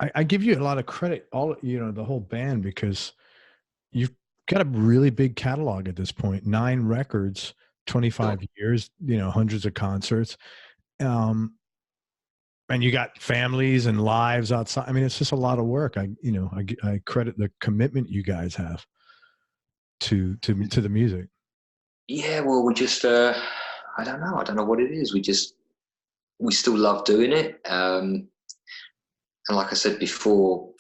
I give you a lot of credit, the whole band, because you've got a really big catalog at this point. 9 records, 25 years, hundreds of concerts. And you got families and lives outside. I mean, it's just a lot of work. I credit the commitment you guys have to the music. Yeah, well, we just, I don't know what it is. We still love doing it. And like I said before,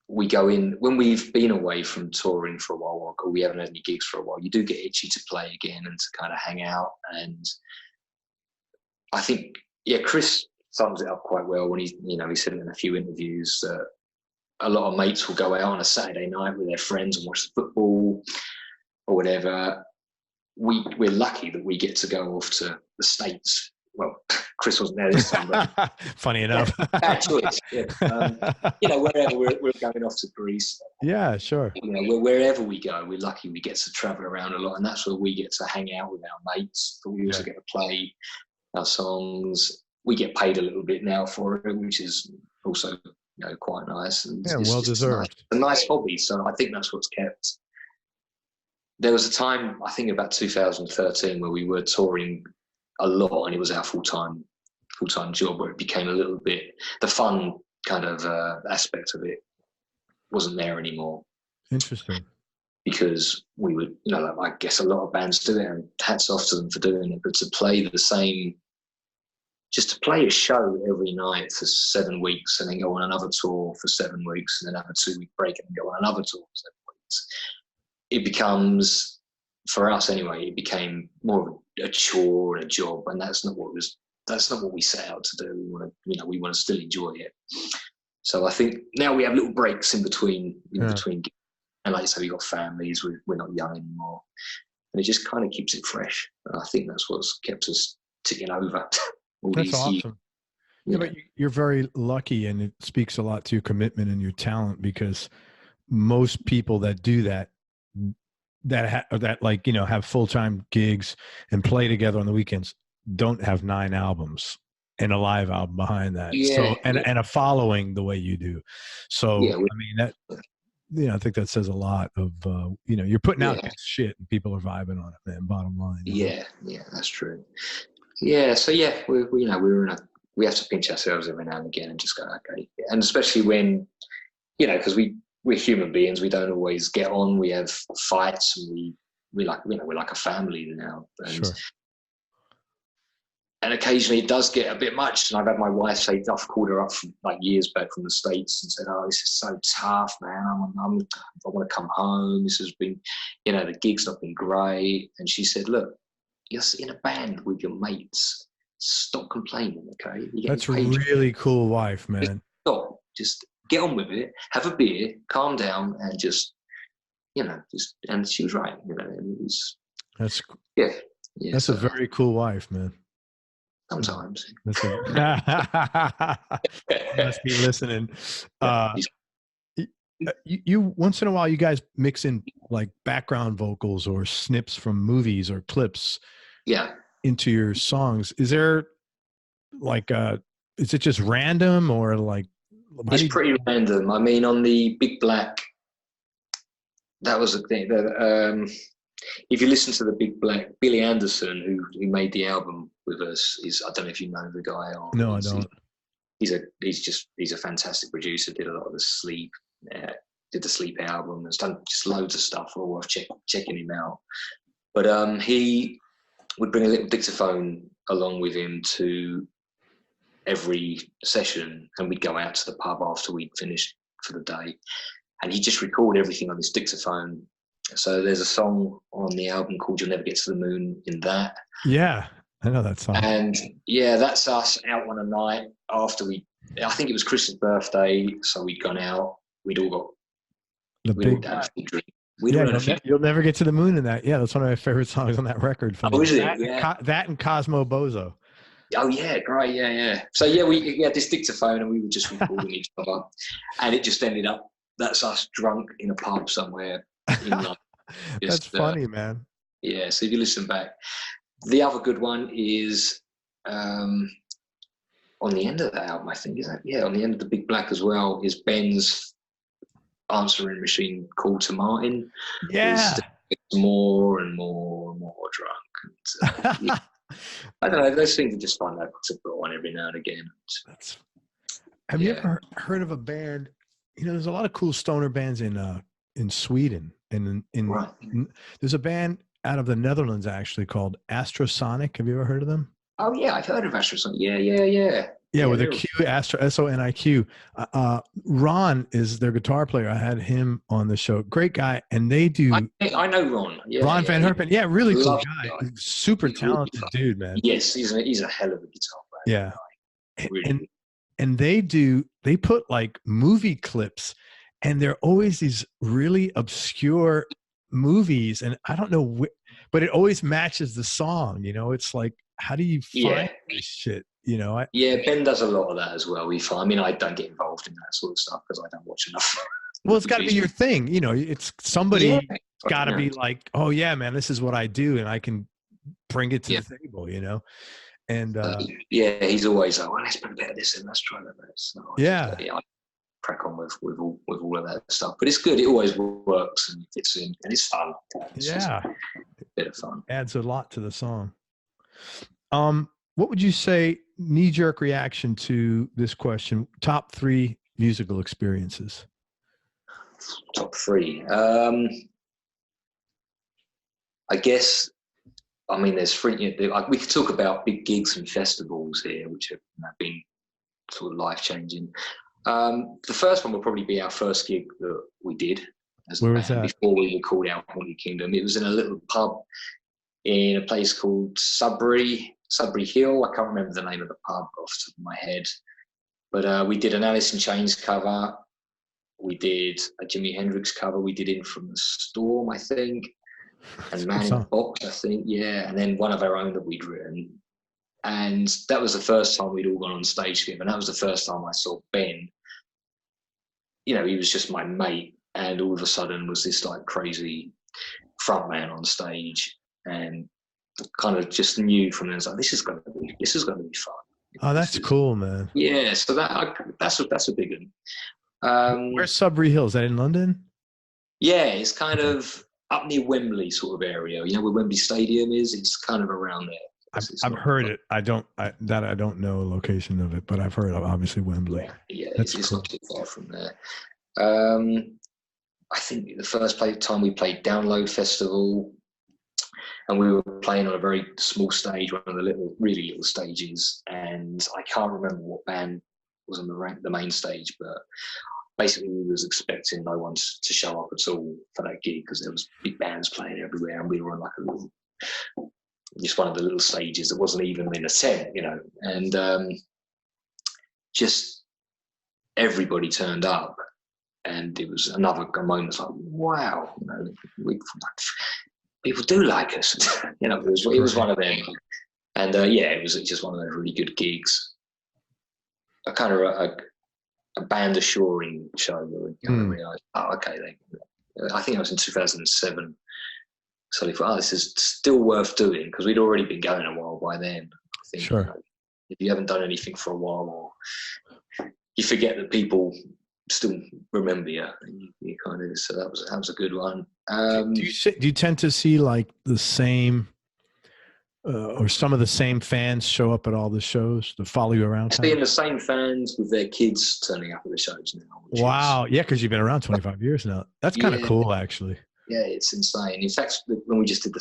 we go in, when we've been away from touring for a while, or we haven't had any gigs for a while, you do get itchy to play again and to kind of hang out. And I think, Chris sums it up quite well when he said it in a few interviews. A lot of mates will go out on a Saturday night with their friends and watch the football or whatever. We're lucky that we get to go off to the States. Well, Chris wasn't there this time, but funny enough, bad choice. Yeah. Wherever we're going off to Greece. Yeah, sure. Wherever we go, we're lucky we get to travel around a lot, and that's where we get to hang out with our mates. But we also get to play our songs. We get paid a little bit now for it, which is also quite nice. And well deserved. It's a nice hobby, so I think that's what's kept. There was a time, I think about 2013, where we were touring a lot, and it was our full-time job, where it became a little bit, the fun kind of aspect of it wasn't there anymore. Interesting. Because we would, I guess a lot of bands do it, and hats off to them for doing it, but to play just to play a show every night for 7 weeks and then go on another tour for 7 weeks and then have a 2-week break and then go on another tour for 7 weeks, it becomes, for us anyway, it became more of a chore and a job, and that's not what we set out to do. We want to still enjoy it. So I think now we have little breaks in between, and like I say, we've got families. We're not young anymore, and it just kind of keeps it fresh. And I think that's what's kept us ticking over. That's awesome. Yeah, but you're very lucky, and it speaks a lot to your commitment and your talent, because most people that do that have full-time gigs and play together on the weekends don't have 9 albums and a live album behind that. And a following the way you do. So I mean that, I think that says a lot of you're putting out good shit and people are vibing on it, man, bottom line. Yeah, that's true. Yeah, so we have to pinch ourselves every now and again and just go, okay. And especially when, because we're human beings, we don't always get on. We have fights, and we're like a family now. And, sure. And occasionally it does get a bit much. And I've had my wife say, I've called her up from years back from the States and said, "Oh, this is so tough, man. I want to come home. This has been, the gig's not been great." And she said, "Look, you're in a band with your mates. Stop complaining, okay? That's a really cool wife, man. Stop. Just get on with it. Have a beer, calm down, and just, and she was right. And it was, that's That's a very cool wife, man. Sometimes. Must be listening. You once in a while, you guys mix in like background vocals or snips from movies or clips. Yeah. Into your songs. Is there like is it just random or like? It's pretty random. I mean, on the Big Black, that was the thing. That if you listen to the Big Black, Billy Anderson, who made the album with us, I don't know if you know the guy. No, I don't. He's a fantastic producer. Did a lot of the Sleep, did the Sleep album. Has done just loads of stuff. All worth checking him out. But he would bring a little dictaphone along with him to every session, and we'd go out to the pub after we'd finished for the day, and he'd just record everything on his dictaphone. So there's a song on the album called "You'll Never Get to the Moon" in that. Yeah, I know that song. And yeah, that's us out on a night after I think it was Chris's birthday, so we'd gone out. We'd all got You'll Never Get to the Moon in that. Yeah, that's one of my favorite songs on that record. Oh, is it? That and Cosmo Bozo. Oh yeah, great, yeah. So yeah, we had this dictaphone and we were just recording each other, and it just ended up that's us drunk in a pub somewhere in London. That's funny, man. Yeah. So if you listen back, the other good one is on the end of the album, I think, is that? Yeah, on the end of the Big Black as well is Ben's answering machine call to Martin. Yeah. It's more and more and more drunk. And, I don't know. Those things are just fun to put on every now and again. Have you ever heard of a band? There's a lot of cool stoner bands in Sweden, and there's a band out of the Netherlands actually called Astro Sonic. Have you ever heard of them? Oh yeah, I've heard of Astro Sonic. Yeah. Yeah, with a Q, Astro, S-O-N-I-Q. Ron is their guitar player. I had him on the show. Great guy. And they do... I know Ron. Yeah, Ron Van Herpen. Yeah, really cool guy. Super talented dude, man. Yes, he's a hell of a guitar player. Yeah. Really. And they put like movie clips, and they're always these really obscure movies. And I don't know, but it always matches the song. It's like, how do you find this shit? Ben does a lot of that as well. I don't get involved in that sort of stuff because I don't watch enough. Well, it's got to be your thing. It's somebody got to be like, oh yeah, man, this is what I do, and I can bring it to the table. And he's always like, well, let's put a bit of this in. Let's try that. So I crack on with all of that stuff. But it's good. It always works and fits in, and it's fun. It's a bit of fun. Adds a lot to the song. What would you say, knee-jerk reaction to this question, top 3 musical experiences? Top 3. I guess, there's 3. We could talk about big gigs and festivals here, which have been sort of life-changing. The first one will probably be our first gig that we did. Where was that? Before we were called Out Haunted Kingdom. It was in a little pub in a place called Sudbury Hill. I can't remember the name of the pub off the top of my head. But we did an Alice in Chains cover. We did a Jimi Hendrix cover. We did In From the Storm, I think. And Man in the Box, I think. Yeah. And then one of our own that we'd written. And that was the first time we'd all gone on stage together. And that was the first time I saw Ben. He was just my mate. And all of a sudden was this like crazy frontman on stage. And kind of just knew from then, like, this is going to be fun. Oh, that's cool, man. Yeah, so that's a big one. Where's Sudbury Hill? Is that in London? Yeah, it's kind of up near Wembley sort of area. Where Wembley Stadium is. It's kind of around there. I've heard it. I don't know a location of it, but I've heard of obviously Wembley. Yeah, it's cool. Not too far from there. I think the first time we played Download Festival. And we were playing on a very small stage, one of the really little stages. And I can't remember what band was on the main stage, but basically we was expecting no one to show up at all for that gig because there was big bands playing everywhere, and we were on like a just one of the little stages that wasn't even in a tent, and just everybody turned up, and it was another moment. It's like, wow, people do like us. It was one of them, and it was just one of those really good gigs. A kind of a band assuring show where we kind of realised, okay, I think it was in 2007. So they thought, this is still worth doing, because we'd already been going a while by then. I think, sure. If you haven't done anything for a while, or you forget that people still remember you. You kind of, so that was a good one. Do you tend to see like the same, or some of the same fans show up at all the shows to follow you around? Seeing the same fans with their kids turning up at the shows now. Wow. Yeah, because you've been around 25 years now. That's kind of cool, actually. Yeah, it's insane. In fact, when we just did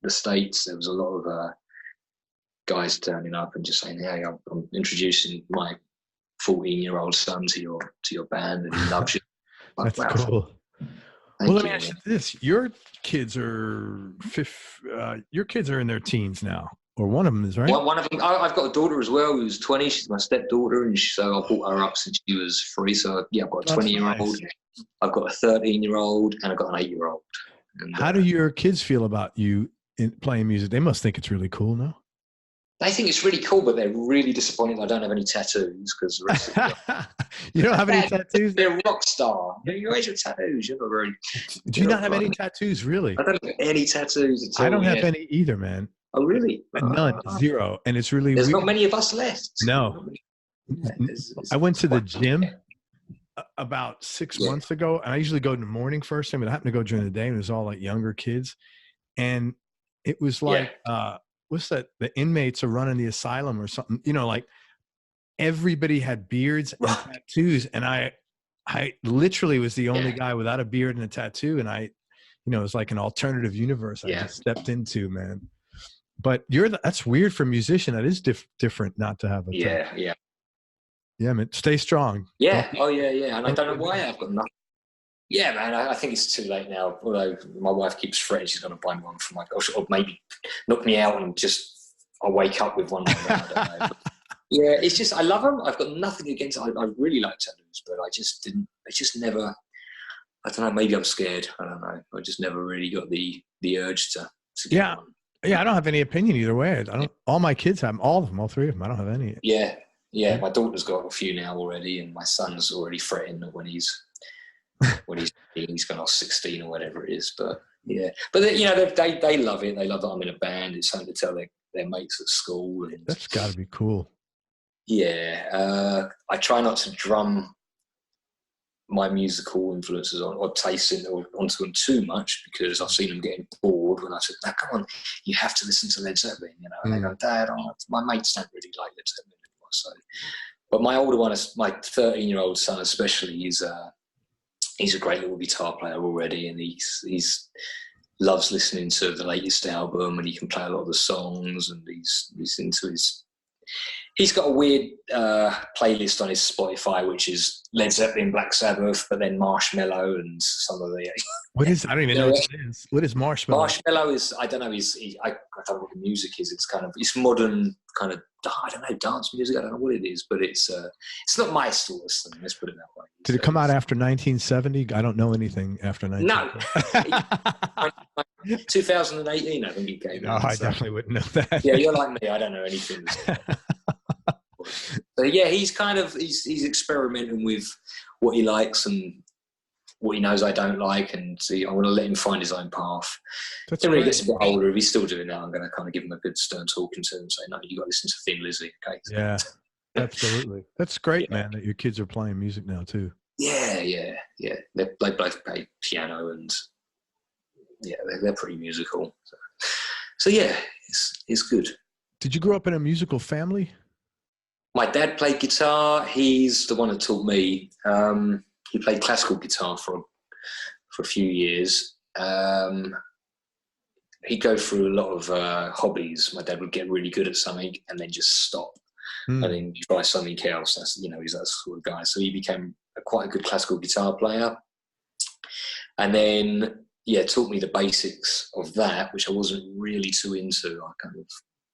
the States, there was a lot of guys turning up and just saying, "Hey, I'm introducing my 14-year-old son to your band, and he loves you." That's cool. Well, let me ask you this: your kids are in their teens now, or one of them is, right? One of them. I've got a daughter as well who's 20. She's my stepdaughter, and so I brought her up since she was 3. So yeah, I've got a 20-year-old. Nice. I've got a 13-year-old, and I've got an 8-year-old. How do your kids feel about you playing music? They must think it's really cool, no? They think it's really cool, but they're really disappointed I don't have any tattoos, because the rest of them, you don't have any tattoos? They're a rock star. Where's your tattoos? You're not very. Do you not have any tattoos, really? I don't have any tattoos at all. I don't have any either, man. Oh, really? None, zero. And it's really There's not many of us left. No. I went to the gym about 6 months ago, and I usually go in the morning first. I mean, I happened to go during the day, and it was all like younger kids. And it was like, what's that? The inmates are running the asylum or something, like everybody had beards and tattoos. And I literally was the only guy without a beard and a tattoo. And it was like an alternative universe I just stepped into, man. But that's weird for a musician. That is different not to have a tattoo. Yeah, man. Stay strong. Yeah. Oh, yeah. And I don't know why I've got nothing. Yeah, man. I think it's too late now. Although my wife keeps threatening she's going to buy me one for my gosh, or maybe knock me out and I'll wake up with one. I don't know. But yeah, it's just I love them. I've got nothing against it. I really like tattoos, but I just didn't. I just never. I don't know. Maybe I'm scared. I don't know. I just never really got the urge to get one. Yeah. I don't have any opinion either way. I don't. All my kids have them. All of them. All 3 of them. I don't have any. Yeah. My daughter's got a few now already, and my son's already fretting that when he's gone off 16 or whatever it is. But yeah, but they love it. They love that I'm in a band. It's something to tell their mates at school. And that's got to be cool. Yeah, I try not to drum my musical influences or taste onto them too much, because I've seen them getting bored when I said, "Now, come on, you have to listen to Led Zeppelin." And they go, "Dad, my mates don't really like Led Zeppelin anymore." So, but my older one, my 13-year-old son especially, he's a great little guitar player already, and he's loves listening to the latest album, and he can play a lot of the songs, and he's into he's got a weird playlist on his Spotify, which is Led Zeppelin, Black Sabbath, but then Marshmello and some of the. What is? I don't even know what it is. What is Marshmello? Marshmello is, I don't know. I don't know what the music is. It's modern kind of, I don't know, dance music. I don't know what it is, but it's not my sort of thing. Let's put it that way. Did it come out after 1970? I don't know anything after 1970. No. 2018, I think it came out. I definitely wouldn't know that. Yeah, you're like me. I don't know anything. So yeah, he's experimenting with what he likes and what he knows I don't like, and I want to let him find his own path. Then when he gets a bit older, if he's still doing that, I'm going to kind of give him a good stern talking to and say, "No, you got to listen to Thin Lizzy." Okay. Yeah, absolutely. That's great, man. That your kids are playing music now too. Yeah. They both play piano, and they're pretty musical. So yeah, it's good. Did you grow up in a musical family? My dad played guitar. He's the one that taught me. He played classical guitar for a few years. He'd go through a lot of hobbies. My dad would get really good at something and then just stop and then try something else. He's that sort of guy. So he became quite a good classical guitar player. And then, taught me the basics of that, which I wasn't really too into. I kind of,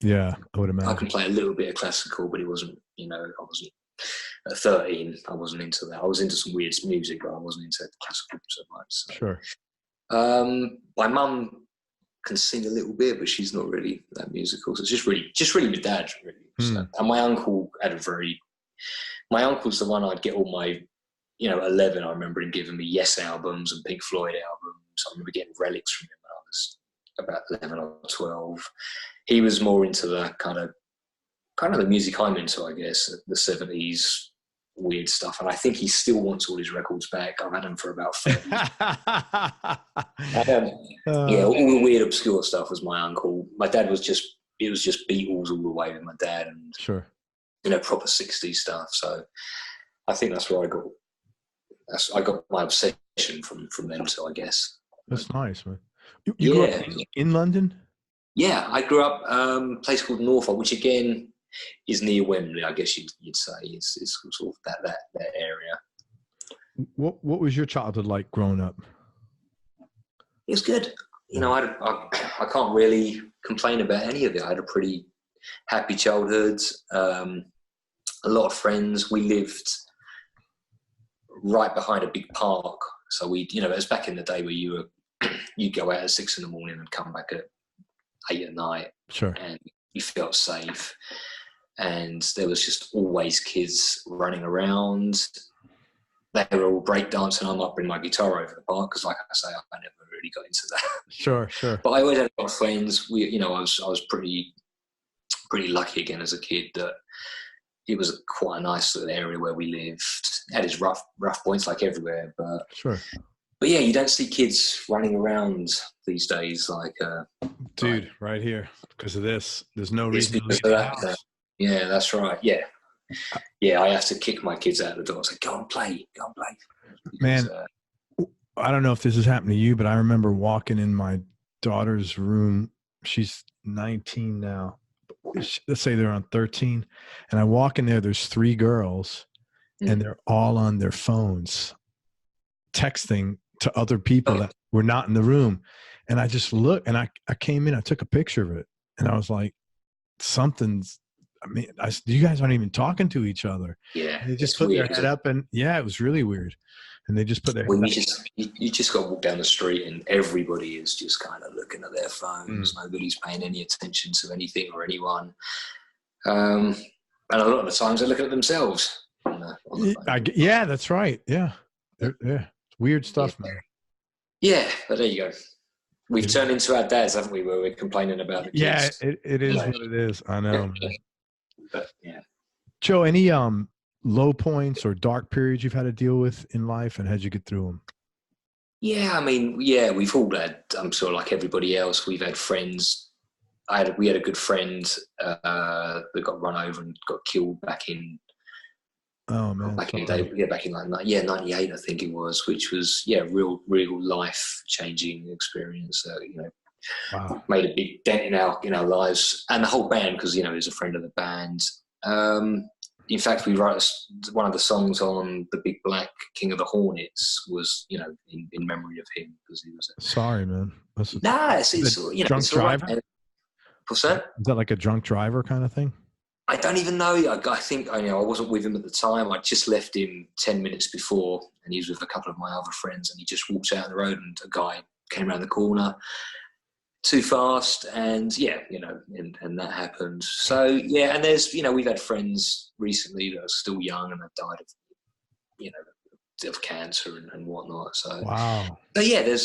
I would imagine. I can play a little bit of classical, but it wasn't, I wasn't, at 13, I wasn't into that. I was into some weird music, but I wasn't into classical so much. So. Sure. My mum can sing a little bit, but she's not really that musical. So it's just really my dad, really. So, and my uncle my uncle's the one I'd get all my, 11, I remember him giving me Yes albums and Pink Floyd albums. I remember getting relics from him when I was about 11 or 12. He was more into the kind of the music I'm into, I guess, the 70s weird stuff. And I think he still wants all his records back. I've had them for about 30 years. All the weird obscure stuff was my uncle. My dad was just Beatles all the way with my dad, and sure, proper 60s stuff. So I think that's where I got my obsession from them. So I guess that's nice, man. You grew up in London? Yeah, I grew up a place called Norfolk, which again is near Wembley. I guess you'd say it's sort of that area. What was your childhood like growing up? It was good. I can't really complain about any of it. I had a pretty happy childhood. A lot of friends. We lived right behind a big park, so it was back in the day where you'd go out at 6 a.m. and come back at 8 p.m. Sure. And you felt safe, and there was just always kids running around. They were all breakdancing. I might bring my guitar over the park because, like I say, I never really got into that. Sure. But I always had a lot of friends. I was pretty lucky again as a kid that it was quite a nice little area where we lived. It had its rough points like everywhere, but sure. But yeah, you don't see kids running around these days dude, right here because of this. There's no reason to leave the house. Yeah, that's right. Yeah. Yeah, I have to kick my kids out the door and say, go and play. Because, man, I don't know if this has happened to you, but I remember walking in my daughter's room. She's 19 now. Let's say they're on 13. And I walk in there's 3 girls, and they're all on their phones texting to other people that were not in the room. And I just looked, and I came in, I took a picture of it, and I was like, you guys aren't even talking to each other. Yeah. And they just put their head up, and it was really weird. And they just put their head up. You just got to walk down the street and everybody is just kind of looking at their phones. Nobody's paying any attention to anything or anyone. And a lot of the times they're looking at themselves. On the phone. That's right. Yeah. Weird stuff, man. Yeah, but there you go. We've turned into our dads, haven't we, where we're complaining about the kids. Yeah, it is what it is. I know. But yeah. Joe, any low points or dark periods you've had to deal with in life, and how'd you get through them? Yeah, we've all had, I'm sure like everybody else, we've had friends. We had a good friend that got run over and got killed back in back in the day, back in 98, I think it was, which was real life changing experience. Wow. Made a big dent in our lives and the whole band because he was a friend of the band. In fact, we wrote one of the songs on the Big Black King of the Hornets was in memory of him because he was. Sorry, man. It's drunk driver. Right. What's that? Is that like a drunk driver kind of thing? I don't even know. I think I wasn't with him at the time. I just left him 10 minutes before, and he was with a couple of my other friends. And he just walked out the road, and a guy came around the corner too fast, and and that happened. So and there's we've had friends recently that are still young and have died of cancer and whatnot. So wow. So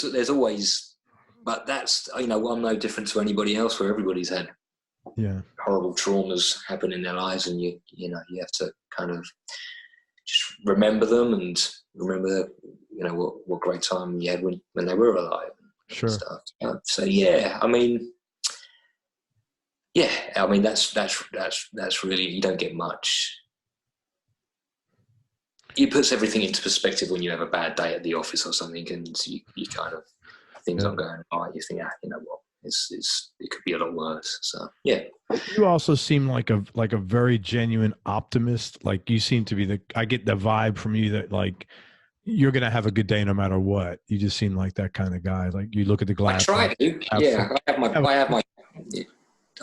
there's always, but that's I'm no different to anybody else where everybody's had horrible traumas happen in their lives, and you have to kind of just remember them and remember what great time you had when they were alive. Sure. Stuff. So that's really, you don't get much. It puts everything into perspective when you have a bad day at the office or something, and you kind of things aren't going right. You think, you know what, it could be a lot worse. So yeah. You also seem like a very genuine optimist. Like you seem to be I get the vibe from you that like you're going to have a good day no matter what. You just seem like that kind of guy. Like you look at the glass. I try to. Yeah,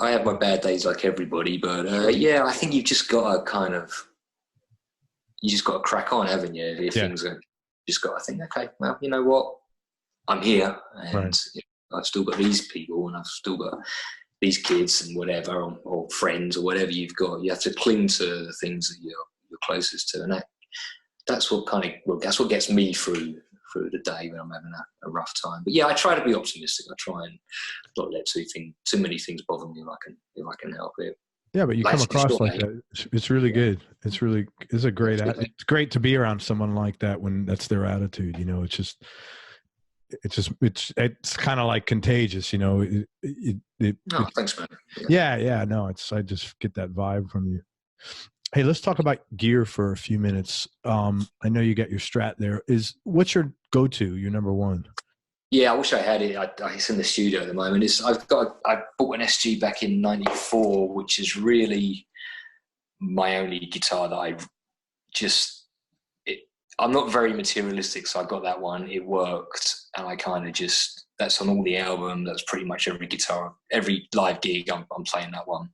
I have my bad days like everybody, but yeah, I think you've just got to crack on, haven't you? If things are, just got to think, okay, well, you know what, I'm here, and I've still got these people, and I've still got these kids and whatever, or friends or whatever you've got. You have to cling to the things that you're closest to, and that's what gets me through the day when I'm having a rough time. But yeah, I try to be optimistic. I try and not let too many things bother me if I can help it. Yeah, but you come across like that. It's really good. It's a great. It's great to be around someone like that when that's their attitude. You know, it's kind of like contagious. You know, thanks, man. Yeah. No, I just get that vibe from you. Hey, let's talk about gear for a few minutes. I know you got your Strat there. What's your go-to, your number one? Yeah, I wish I had it. It's in the studio at the moment. I bought an SG back in '94, which is really my only guitar that I'm not very materialistic, so I got that one. It worked, and I kind of that's on all the album. That's pretty much every guitar, every live gig. I'm playing that one.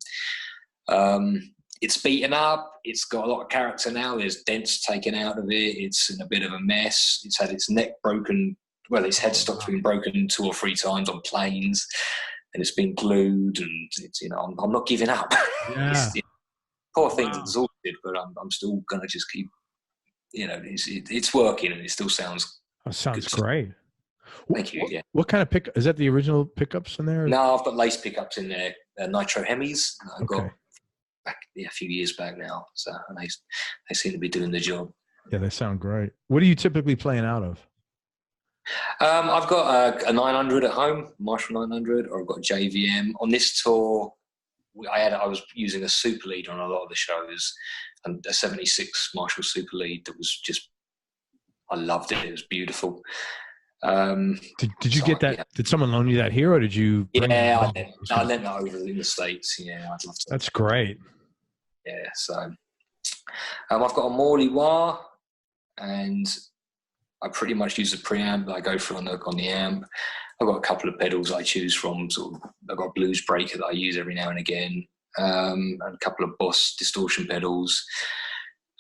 It's beaten up. It's got a lot of character now. There's dents taken out of it. It's in a bit of a mess. It's had its neck broken. Well, its headstock's been broken 2 or 3 times on planes, and it's been glued. And it's, I'm not giving up. Yeah. Poor thing's exhausted, but I'm still gonna just keep. It's working, and it still sounds. That sounds great. Thank you. Yeah. What kind of pick? Is that the original pickups in there? No, I've got lace pickups in there. Nitro Hemis. I got back a few years back now, so and they seem to be doing the job. Yeah, they sound great. What are you typically playing out of? I've got a 900 at home, Marshall 900, or I've got a JVM. On this tour, I was using a Super Lead on a lot of the shows, and a 76 Marshall Super Lead that was I loved it. It was beautiful. Did you get that? Yeah. Did someone loan you that here, or did you? Yeah, I lent that over in the States. Yeah, I'd love to. That's great. Yeah, so I've got a Morley wah, and I pretty much use the preamp that I go through on the amp. I've got a couple of pedals I choose from. I've got a blues breaker that I use every now and again, and a couple of Boss distortion pedals,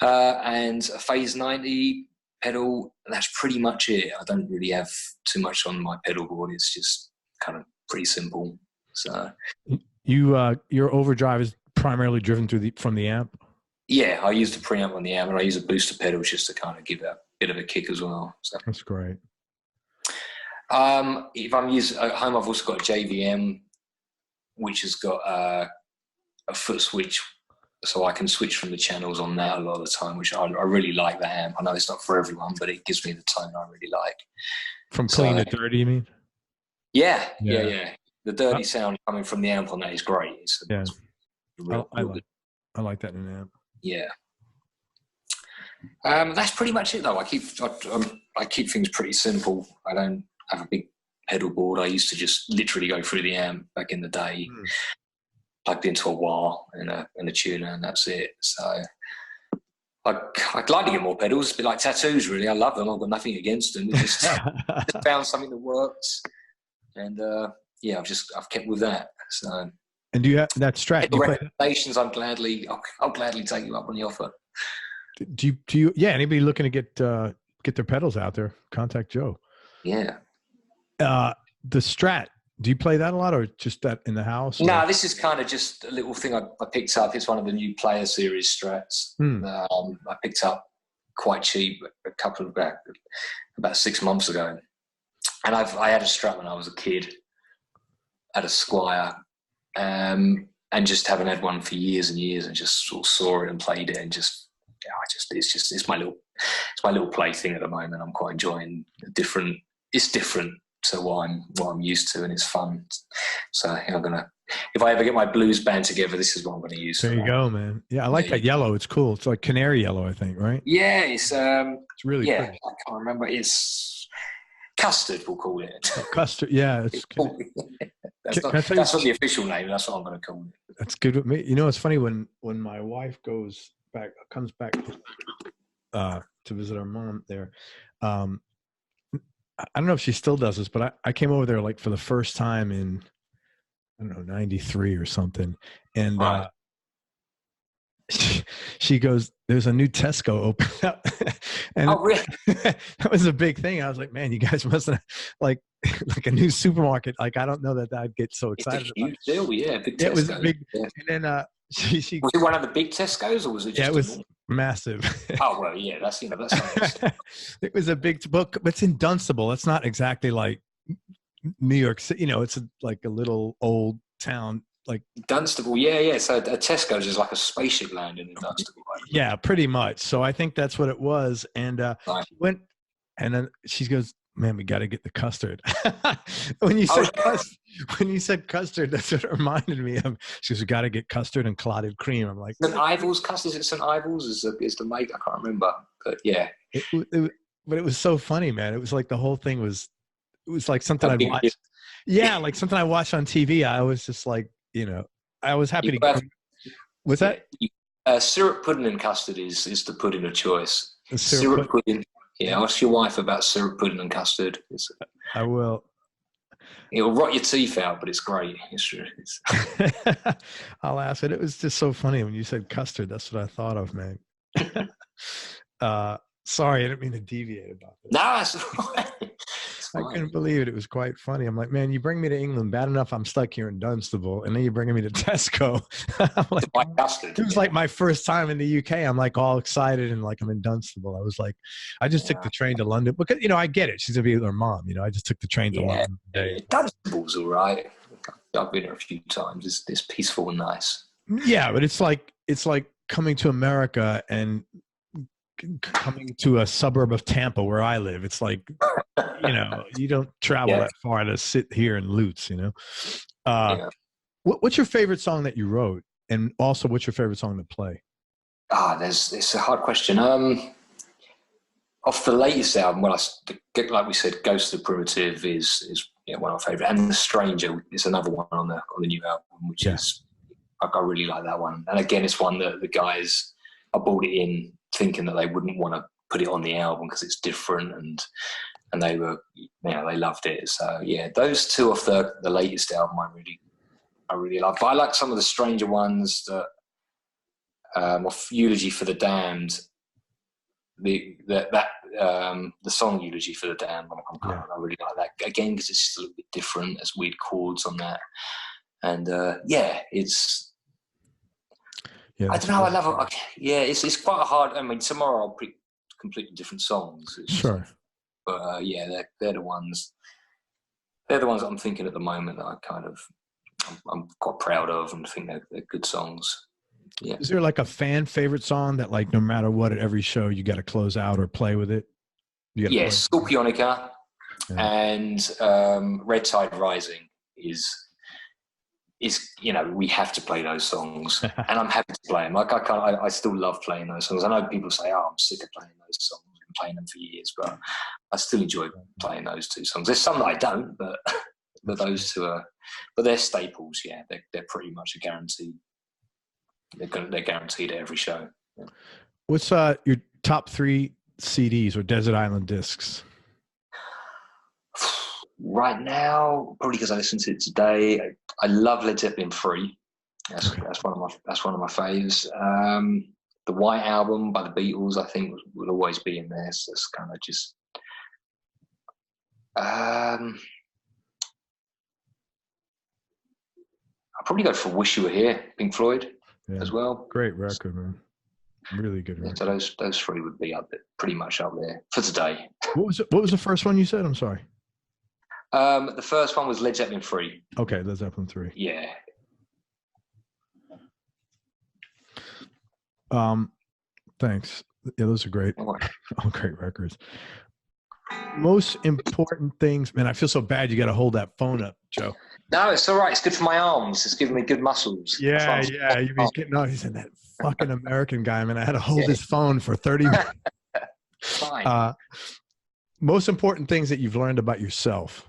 and a Phase 90 pedal. That's pretty much it. I don't really have too much on my pedal board. It's just kind of pretty simple. So, your overdrive is primarily driven from the amp. Yeah, I use the preamp on the amp, and I use a booster pedal just to kind of give it a bit of a kick as well. So that's great. If I'm using at home, I've also got a JVM, which has got a foot switch, so I can switch from the channels on that a lot of the time, which I really like that amp. I know it's not for everyone, but it gives me the tone I really like. From clean to dirty, you mean? Yeah. The dirty sound coming from the amp on that is great. It's I like that in an amp. Yeah. That's pretty much it, though. I keep things pretty simple. I don't have a big pedal board. I used to just literally go through the amp back in the day, plugged into a wah and a tuner, and that's it. So I'd like to get more pedals. It's a bit like tattoos, really. I love them. I've got nothing against them. It's just found something that works, and I've kept with that. So. And do you have that Strat? Recommendations? I'll gladly take you up on the offer. Do you? Yeah. Anybody looking to get their pedals out there? Contact Joe. Yeah. The Strat. Do you play that a lot, or just that in the house? No, this is kind of just a little thing I picked up. It's one of the new Player Series Strats. I picked up quite cheap about 6 months ago, and I had a Strat when I was a kid. At a Squire. And just haven't had one for years and years, and just sort of saw it and played it, and it's my little plaything at the moment. I'm quite enjoying it's different to what I'm used to, and it's fun. So if I ever get my blues band together, this is what I'm gonna use. There you go, man. Yeah, I like that yellow. It's cool. It's like canary yellow, I think, right? Yeah, it's really pretty. I can't remember. It's custard, we'll call it. Custard, yeah. That's not the official name. That's what I'm going to call it. That's good with me. You know, it's funny when my wife comes back to visit our mom there. I don't know if she still does this, but I came over there like for the first time in, I don't know, 93 or something. And Right. she goes, there's a new Tesco open up. And Oh, really? that was a big thing. I was like, man, you guys must have like a new supermarket. Like, I don't know that I'd get so It's a excited about huge deal, yeah. Big it. Tesco. It was a big, Yeah. and then she Was it one of the big Tesco's, or was it just? yeah, it a was normal? massive. Oh well, yeah. That's nice. It was a big book, but it's in Dunstable. It's not exactly like New York City. You know, it's like a little old town. Like Dunstable, yeah. So a Tesco's is like a spaceship landing in Dunstable. Right? yeah, pretty much. So I think that's what it was. And Right. she went, and then she goes, "Man, we got to get the custard." when you said custard, that's what it reminded me of. She goes, "We got to get custard and clotted cream." I'm like, St. Ivel's custard. Is it St. Ivel's? Is the make? I can't remember, but yeah. But it was so funny, man. It was like the whole thing was. It was like something I'd watch. Deal. Yeah, like something I watched on TV. I was just like, you know, I was happy to. What's that? Syrup pudding and custard is the pudding of choice. Syrup pudding. Yeah, ask your wife about syrup pudding and custard. I will. It'll rot your teeth out, but it's great. It's true. I'll ask it. It was just so funny when you said custard. That's what I thought of, man. Sorry, I didn't mean to deviate about this. No, that's fine. I couldn't believe it. It was quite funny. I'm like, man, you bring me to England, bad enough I'm stuck here in Dunstable, and then you're bringing me to Tesco. I'm like, custard. It was like my first time in the UK. I'm like all excited and like I'm in Dunstable. I was like, I just took the train to London because, you know, I get it. She's gonna be with her mom. You know, I just took the train to London today. Dunstable's all right. I've been there a few times. It's peaceful and nice. Yeah, but it's like coming to America and coming to a suburb of Tampa where I live. It's like, you know, you don't travel that far to sit here in Lutz, you know. What's your favorite song that you wrote, and also what's your favorite song to play? It's a hard question. Off the latest album, like we said, Ghost of the Primitive is one of my favorite, and The Stranger is another one on the new album, which is I really like that one. And again, it's one that the guys, I bought it in thinking that they wouldn't want to put it on the album because it's different, and they were, they loved it. So yeah, those two off the latest album I really like. But I like some of the Stranger ones that off Eulogy for the Damned. The song Eulogy for the Damned, I really like that again because it's just a little bit different. There's weird chords on that, and it's. Yeah, I don't know. I love it. Yeah, it's quite a hard. I mean, tomorrow I'll pick completely different songs. Sure. But they're the ones. They're the ones that I'm thinking at the moment that I'm quite proud of and think they're good songs. Yeah. Is there like a fan favorite song that, like, no matter what, at every show you got to close out or play with it? Yes, Scorpionica and Red Tide Rising is we have to play those songs, and I'm happy to play them. Like I still love playing those songs. I know people say, "Oh, I'm sick of playing those songs. I've been playing them for years," but I still enjoy playing those two songs. There's some that I don't, but those two are. But they're staples. Yeah, they're pretty much a guarantee. They're guaranteed at every show. Yeah. What's your top 3 CDs or Desert Island discs? Right now, probably because I listened to it today, I love Led Zeppelin 3. That's one of my faves. The White Album by the Beatles, I think, will always be in there. So it's kind of just. I'll probably go for Wish You Were Here, Pink Floyd, as well. Great record, man. Really good record. So those 3 would be pretty much up there for today. What was the first one you said? I'm sorry. The first one was Led Zeppelin 3. Okay, Led Zeppelin 3. Yeah. Thanks. Yeah, those are great. All great records. Most important things, man. I feel so bad. You got to hold that phone up, Joe. No, it's all right. It's good for my arms. It's giving me good muscles. Yeah. You've been getting. No, he said that fucking American guy, man. I had to hold his phone for 30 minutes. Fine. Most important things that you've learned about yourself.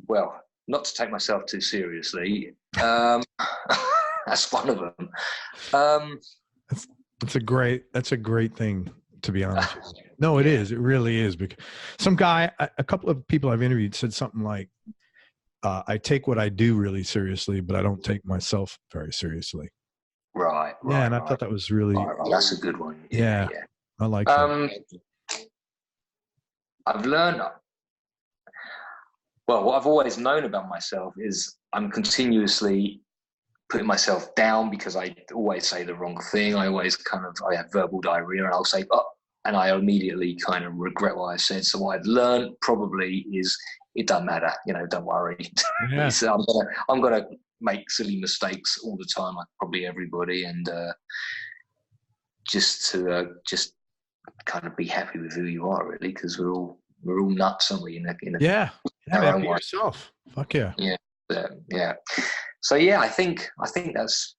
Well, not to take myself too seriously. That's one of them. That's a great thing, to be honest with you. No, it is. It really is. Because some guy, a couple of people I've interviewed said something like, I take what I do really seriously, but I don't take myself very seriously. Right. Yeah, and I right. thought that was really, Right. That's a good one. yeah. I like that. I've learned, well, what I've always known about myself is I'm continuously putting myself down because I always say the wrong thing. I have verbal diarrhea, and I'll say, oh, and I immediately kind of regret what I said. So what I've learned probably is it doesn't matter, don't worry. Yeah. So I'm gonna make silly mistakes all the time, like probably everybody, and just kind of be happy with who you are, really, because we're all nuts, aren't we? Yeah, man, be yourself. Fuck yeah. Yeah. So yeah, I think that's.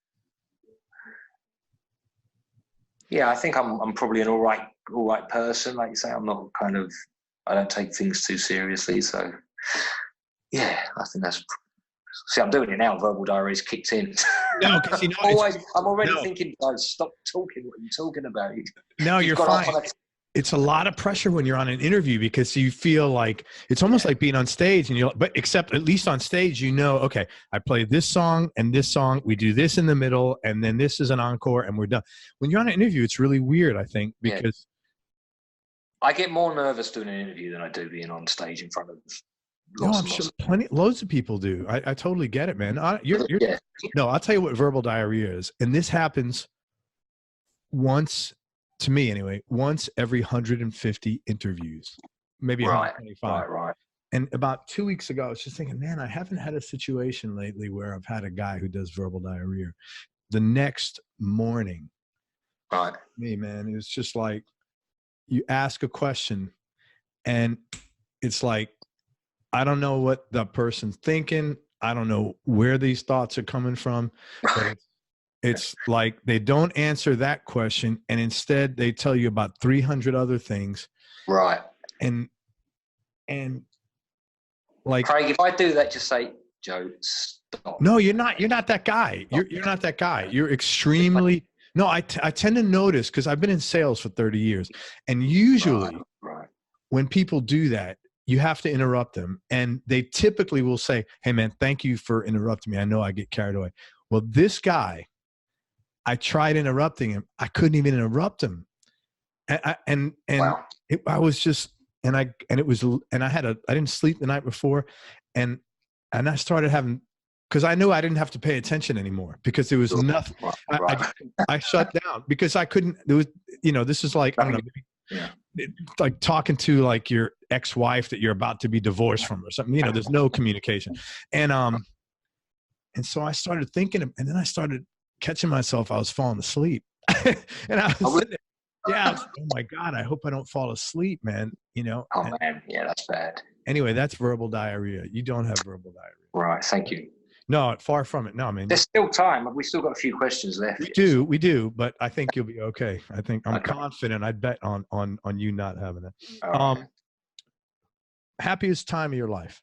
Yeah, I think I'm probably an all right person. Like you say, I'm not I don't take things too seriously. So yeah, I think that's. See, I'm doing it now. Verbal diary's kicked in. No, because I'm already thinking, guys, stop talking. What are you talking about? No, you're fine. It's a lot of pressure when you're on an interview because you feel like it's almost like being on stage, and but except at least on stage, okay, I play this song and this song, we do this in the middle, and then this is an encore, and we're done. When you're on an interview, it's really weird, I think, because I get more nervous doing an interview than I do being on stage in front of. I'm sure loads of people do. I totally get it, man. No, I'll tell you what verbal diarrhea is, and this happens once. To me, anyway, once every 150 interviews, maybe 125. Right. And about 2 weeks ago, I was just thinking, man, I haven't had a situation lately where I've had a guy who does verbal diarrhea. The next morning, me, man, it was just like you ask a question, and it's like, I don't know what the person's thinking. I don't know where these thoughts are coming from, but it's like they don't answer that question, and instead they tell you about 300 other things. Right. And like, Craig, if I do that, just say, Joe, stop. No, you're not that guy. You're not that guy. You're extremely. No, I tend to notice, because I've been in sales for 30 years, and usually when people do that, you have to interrupt them, and they typically will say, hey man, thank you for interrupting me. I know I get carried away. Well, this guy, I tried interrupting him. I couldn't even interrupt him. I was just, I didn't sleep the night before. And I started having, because I knew I didn't have to pay attention anymore, because there was nothing. I shut down because I couldn't, there was, this is like, I don't know, like talking to like your ex-wife that you're about to be divorced from or something, there's no communication. And so I started thinking, and then I started catching myself. I was falling asleep. And I was sitting there, oh my God, I hope I don't fall asleep, man. Man, yeah, that's bad. Anyway, that's verbal diarrhea. You don't have verbal diarrhea. Right, thank you. No, far from it. No, I mean, there's still time. We still got a few questions left. We do, but I think you'll be okay. I'm confident. I'd bet on you not having it. Happiest time of your life?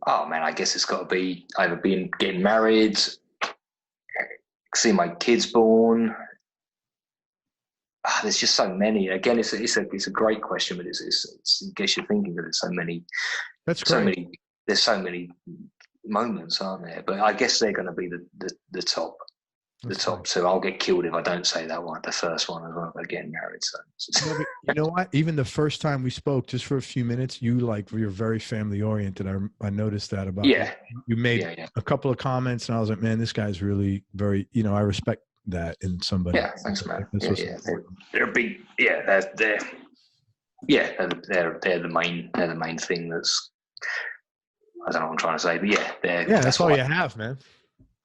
Oh man, I guess it's got to be either getting married, seeing my kids born. There's just so many. Again, it's a great question, but it's I guess you're thinking that there's so many. That's great. There's so many moments, aren't there? But I guess they're going to be the top. The top two. I'll get killed if I don't say that one. The first one as well. Getting married. So you know what? Even the first time we spoke, just for a few minutes, you're very family oriented. I noticed that about you. You made a couple of comments, and I was like, man, this guy's really very. I respect that in somebody. Yeah, thanks, man. They're big. Yeah, they're the main thing. That's, I don't know what I'm trying to say, but that's all you have, man.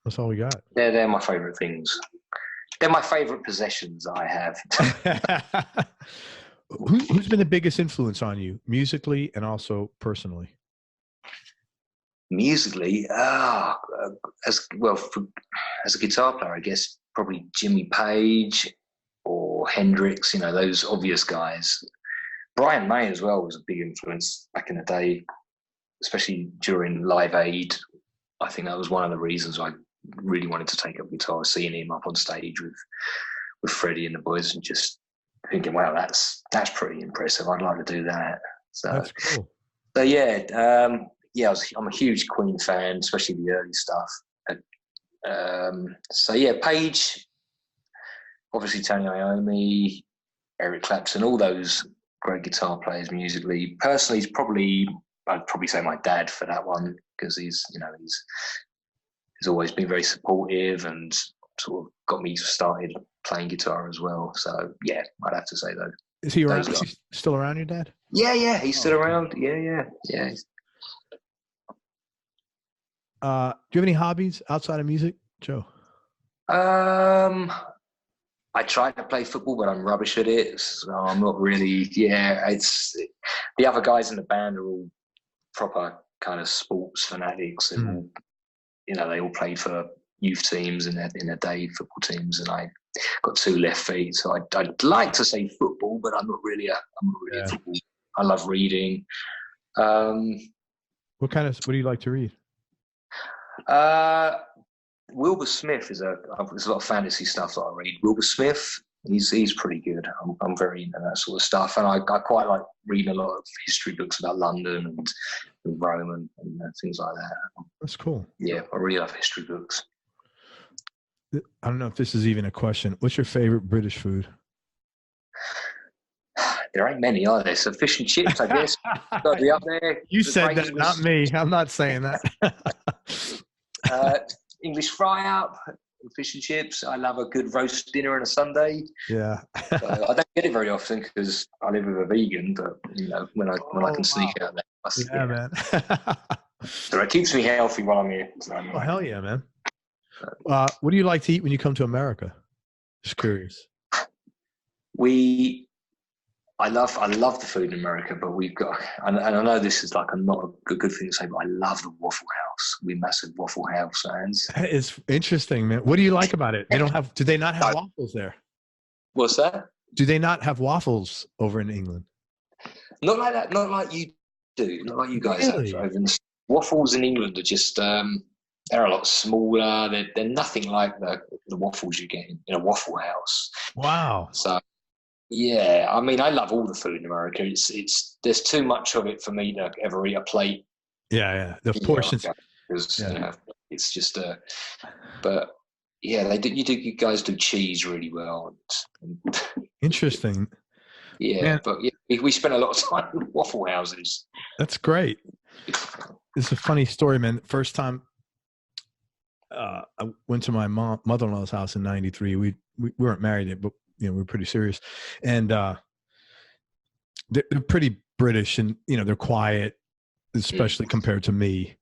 That's all we got. They're my favorite things. They're my favorite possessions that I have. Who's been the biggest influence on you, musically and also personally? Musically, as a guitar player, I guess probably Jimmy Page or Hendrix. Those obvious guys. Brian May as well was a big influence back in the day, especially during Live Aid. I think that was one of the reasons I really wanted to take up guitar, seeing him up on stage with Freddie and the boys, and just thinking, wow, that's pretty impressive. I'd like to do that. So that's cool. So yeah, I'm a huge Queen fan, especially the early stuff. So yeah, Page, obviously Tony Iommi, Eric Clapton, all those great guitar players musically. Personally, I'd probably say my dad for that one, because he's always been very supportive and sort of got me started playing guitar as well. So yeah, I'd have to say though. Is he around? Is he still around, your dad? Yeah, he's still around. Yeah. Do you have any hobbies outside of music, Joe? I tried to play football, but I'm rubbish at it. So I'm not really. Yeah, it's the other guys in the band are all proper kind of sports fanatics, and they all played for youth teams and in their day football teams, and I got 2 left feet, so I'd like to say football, but I'm not really a football. I love reading. What do you like to read? Wilbur Smith there's a lot of fantasy stuff that I read. Wilbur Smith, he's pretty good. I'm very into that sort of stuff, and I quite like reading a lot of history books about London and Rome and things like that. That's cool. Yeah, I really love history books. I don't know if this is even a question. What's your favorite British food? There ain't many, are there? So fish and chips, I guess. Got to be up there. You said that, not me. I'm not saying that. English fry up, fish and chips. I love a good roast dinner on a Sunday. Yeah. I don't get it very often because I live with a vegan, but when I can sneak out there. Yeah, man. So it keeps me healthy while I'm here. So oh, hell yeah, man. What do you like to eat when you come to America? Just curious. I love the food in America, but we've got, and I know this is like not a good thing to say, but I love the Waffle House. We're massive Waffle House fans. It's interesting, man. What do you like about it? Do they not have waffles there? What's that? Do they not have waffles over in England? Not like that. Not like you do. Not like you guys Really? have. Waffles in England are just, they're a lot smaller. They're nothing like the waffles you get in a Waffle House. Wow. So, yeah, I mean, I love all the food in America. It's there's too much of it for me to ever eat a plate. Yeah. The portions. Because it's just but yeah, you guys do cheese really well. Interesting. Yeah, man. But yeah, we spent a lot of time in Waffle Houses. That's great. It's a funny story, man. First time I went to my mother-in-law's house in '93. We weren't married yet, but we were pretty serious, and they're pretty British, and they're quiet, especially compared to me,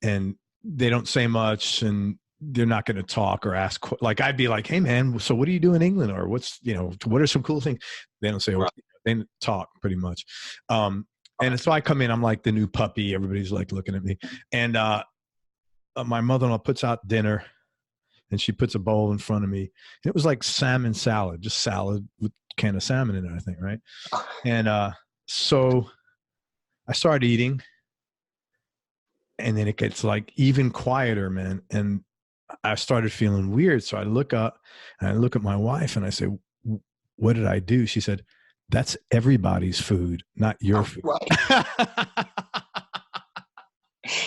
and they don't say much, and they're not going to talk or ask. Like I'd be like, "Hey, man, so what do you do in England, or what are some cool things?" They don't say. Right. They talk pretty much, and so I come in. I'm like the new puppy. Everybody's like looking at me, and my mother-in-law puts out dinner. And she puts a bowl in front of me. And it was like salmon salad, just salad with a can of salmon in it, I think, right? And so I started eating. And then it gets like even quieter, man. And I started feeling weird. So I look up and I look at my wife and I say, what did I do? She said, that's everybody's food, not your food. Right.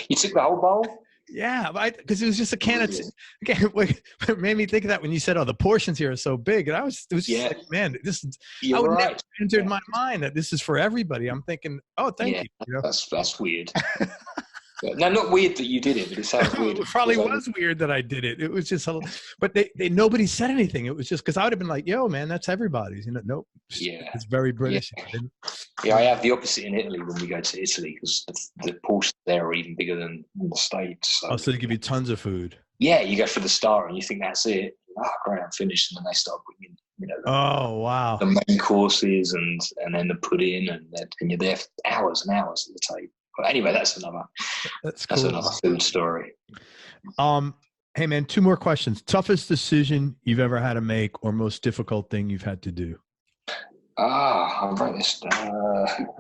You took the whole bowl? Yeah, because it was just a can of. It made me think of that when you said, "Oh, the portions here are so big," and it was just like, man, this is. I would never entered my mind that this is for everybody. I'm thinking, oh, thank you. That's weird. No, not weird that you did it, but it sounds weird. It probably was weird that I did it. It was just, but nobody said anything. It was just because I would have been like, "Yo, man, that's everybody's." Nope. Yeah, it's very British. Yeah, I have the opposite in Italy when we go to Italy because the portions there are even bigger than the States. So they give you tons of food. Yeah, you go for the star and you think that's it. Oh, great, I'm finished, and then they start bringing, oh wow, the main courses and then the pudding, and you're there for hours and hours at the table. But anyway, that's another food story. Hey man, 2 more questions. Toughest decision you've ever had to make, or most difficult thing you've had to do? I wrote this.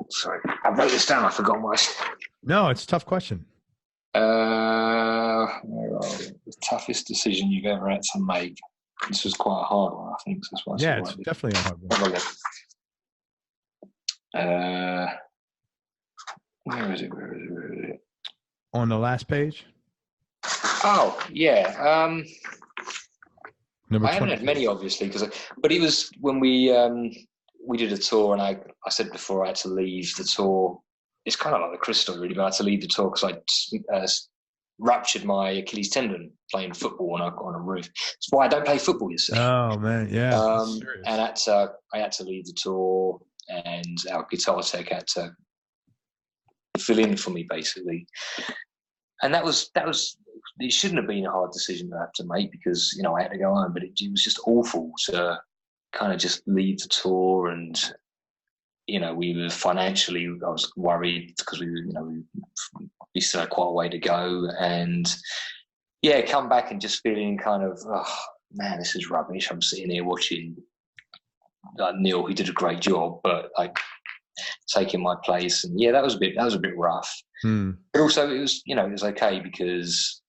Sorry, I wrote this down. I forgot my. No, it's a tough question. The toughest decision you've ever had to make. This was quite a hard one, I think. So that's why Yeah, it's definitely a hard one. Have a look. Where is it? On the last page? Oh, yeah. Number I haven't 20. had many, obviously, but it was when we did a tour, and I said before I had to leave the tour. It's kind of like the Chris story, really, but I had to leave the tour because I ruptured my Achilles tendon playing football on a roof. That's why I don't play football, you see. Oh, man, yeah. And I had to leave the tour, and our guitar tech had to fill in for me, basically. And that was it shouldn't have been a hard decision to have to make because, I had to go home, but it was just awful to kind of just leave the tour. And, we were financially, I was worried because we still had quite a way to go. And yeah, come back and just feeling kind of, oh man, this is rubbish. I'm sitting here watching Neil, who did a great job, but like taking my place. And yeah, that was a bit rough. But also it was okay because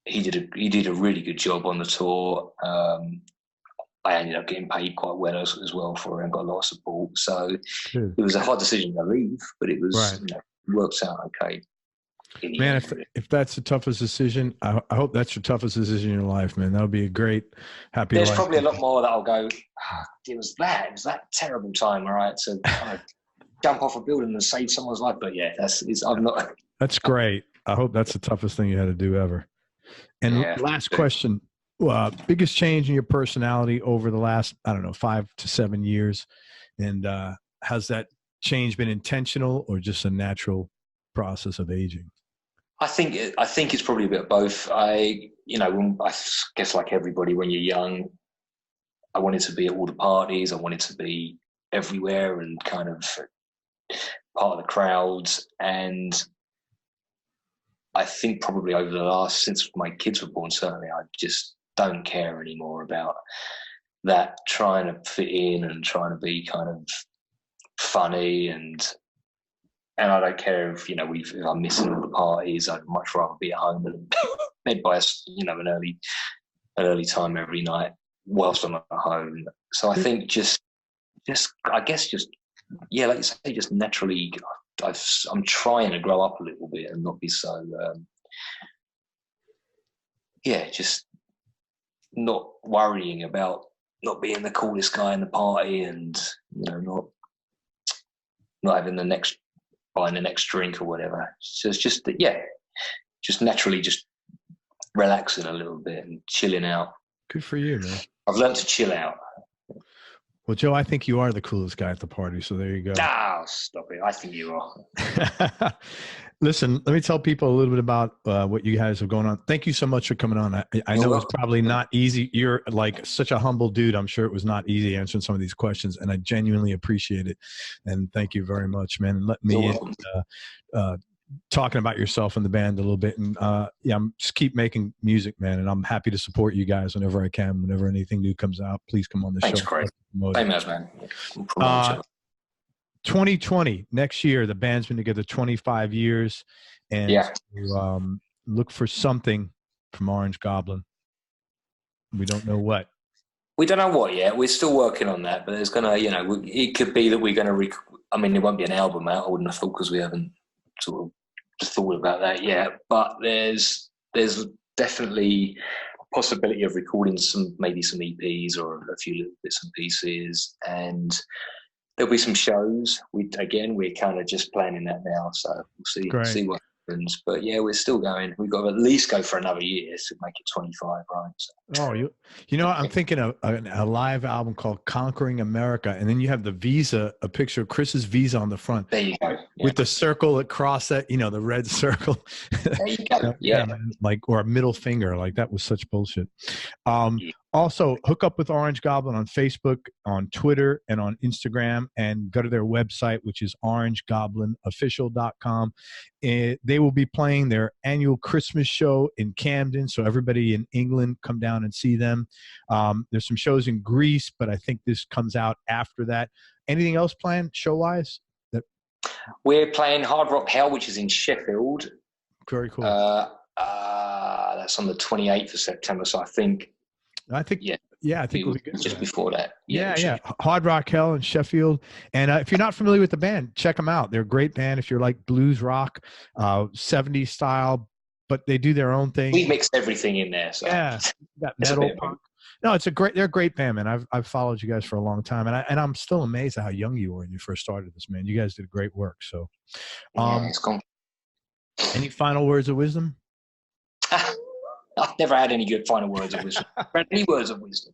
he did a really good job on the tour. I ended up getting paid quite well as well for it and got a lot of support. So it was a hard decision to leave, but it was it worked out okay. Man, if that's the toughest decision, I hope that's your toughest decision in your life, man. That would be a great, happy life. There's probably a lot more that I'll go, it was that terrible time where I had to kind of jump off a building and save someone's life. But yeah, I'm not. That's great. I hope that's the toughest thing you had to do ever. And last question, biggest change in your personality over the last, 5 to 7 years. And has that change been intentional or just a natural process of aging? I think it's probably a bit of both. I guess like everybody, when you're young, I wanted to be at all the parties. I wanted to be everywhere and kind of part of the crowds. And I think probably over the last, since my kids were born, certainly I just don't care anymore about that, trying to fit in and trying to be kind of funny and I don't care if I'm missing all the parties. I'd much rather be at home and bed by an early time every night whilst I'm at home. So I think just like you say, just naturally, I'm trying to grow up a little bit and not be so just not worrying about not being the coolest guy in the party and not having buying the next drink or whatever. So it's just just naturally just relaxing a little bit and chilling out. Good for you, man. I've learned to chill out. Well, Joe, I think you are the coolest guy at the party, so there you go. Ah, stop it. I think you are. Listen, let me tell people a little bit about what you guys have going on. Thank you so much for coming on. I know it's probably not easy. You're like such a humble dude. I'm sure it was not easy answering some of these questions, and I genuinely appreciate it. And thank you very much, man. And let me talking about yourself and the band a little bit. And just keep making music, man. And I'm happy to support you guys whenever I can. Whenever anything new comes out, please come on the show. Thanks, Craig. Same as, man. 2020, next year, the band's been together 25 years. And look for something from Orange Goblin. We don't know what. We don't know what yet. We're still working on that. But there's going to, it could be that we're going to, it won't be an album out, I wouldn't have thought, because we haven't sort of thought about that yet. But there's definitely a possibility of recording maybe some EPs or a few little bits and pieces. And there'll be some shows. We're kind of just planning that now, so we'll see what happens. But yeah, we're still going. We've got to at least go for another year to make it 25, right? So. I'm thinking of a live album called Conquering America, and then you have the visa, a picture of Chris's visa on the front. There you go. With the circle across that, the red circle. There you go. Yeah. Or a middle finger. Like, that was such bullshit. Also, hook up with Orange Goblin on Facebook, on Twitter, and on Instagram, and go to their website, which is orangegoblin.official.com. They will be playing their annual Christmas show in Camden, so everybody in England, come down and see them. There's some shows in Greece, but I think this comes out after that. Anything else planned show-wise? We're playing Hard Rock Hell, which is in Sheffield, Very cool. That's on the 28th of September. So I think, I think we'll be good. Just before that. Yeah. Hard Rock Hell in Sheffield. And if you're not familiar with the band, check them out. They're a great band. If you're like blues rock, 70s style, but they do their own thing. We mixed everything in there. So. Yeah. Got metal, punk. No, they're a great band, man. I've followed you guys for a long time, and I'm still amazed at how young you were when you first started this, man. You guys did great work. So, it's gone. Any final words of wisdom? I've never had any good final words of wisdom. Any words of wisdom?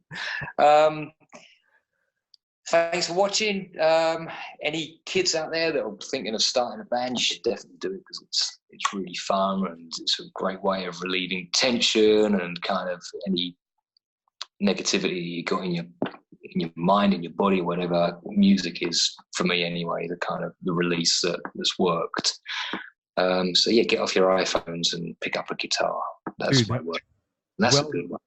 Thanks for watching. Any kids out there that are thinking of starting a band, you should definitely do it because it's really fun and it's a great way of relieving tension and kind of any negativity you got in your mind, in your body, whatever. Music is, for me anyway, the kind of the release that's worked. So yeah, get off your iPhones and pick up a guitar. That's my work. That's a good one.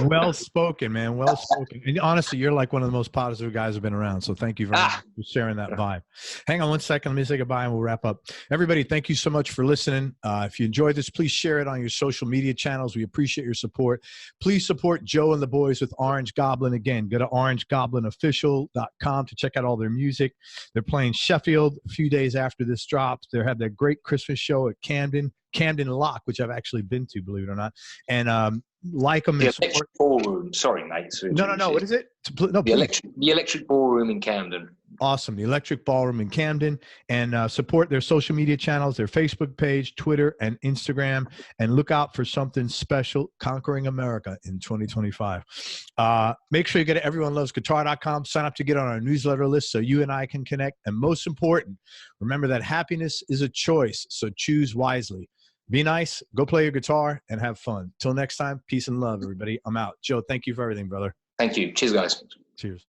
Well spoken, man. Well spoken. And honestly, you're like one of the most positive guys who've been around. So thank you very much for sharing that vibe. Hang on one second. Let me say goodbye and we'll wrap up. Everybody, thank you so much for listening. If you enjoyed this, please share it on your social media channels. We appreciate your support. Please support Joe and the boys with Orange Goblin. Again, go to orangegoblinofficial.com to check out all their music. They're playing Sheffield a few days after this drops. They have their great Christmas show at Camden Lock, which I've actually been to, believe it or not. And like them. The Electric Ballroom. Sorry, mate. No. What is it? No, the Electric Ballroom in Camden. Awesome. The Electric Ballroom in Camden. And support their social media channels, their Facebook page, Twitter, and Instagram. And look out for something special, Conquering America in 2025. Make sure you go to everyonelovesguitar.com. Sign up to get on our newsletter list so you and I can connect. And most important, remember that happiness is a choice, so choose wisely. Be nice, go play your guitar, and have fun. Till next time, peace and love, everybody. I'm out. Joe, thank you for everything, brother. Thank you. Cheers, guys. Cheers.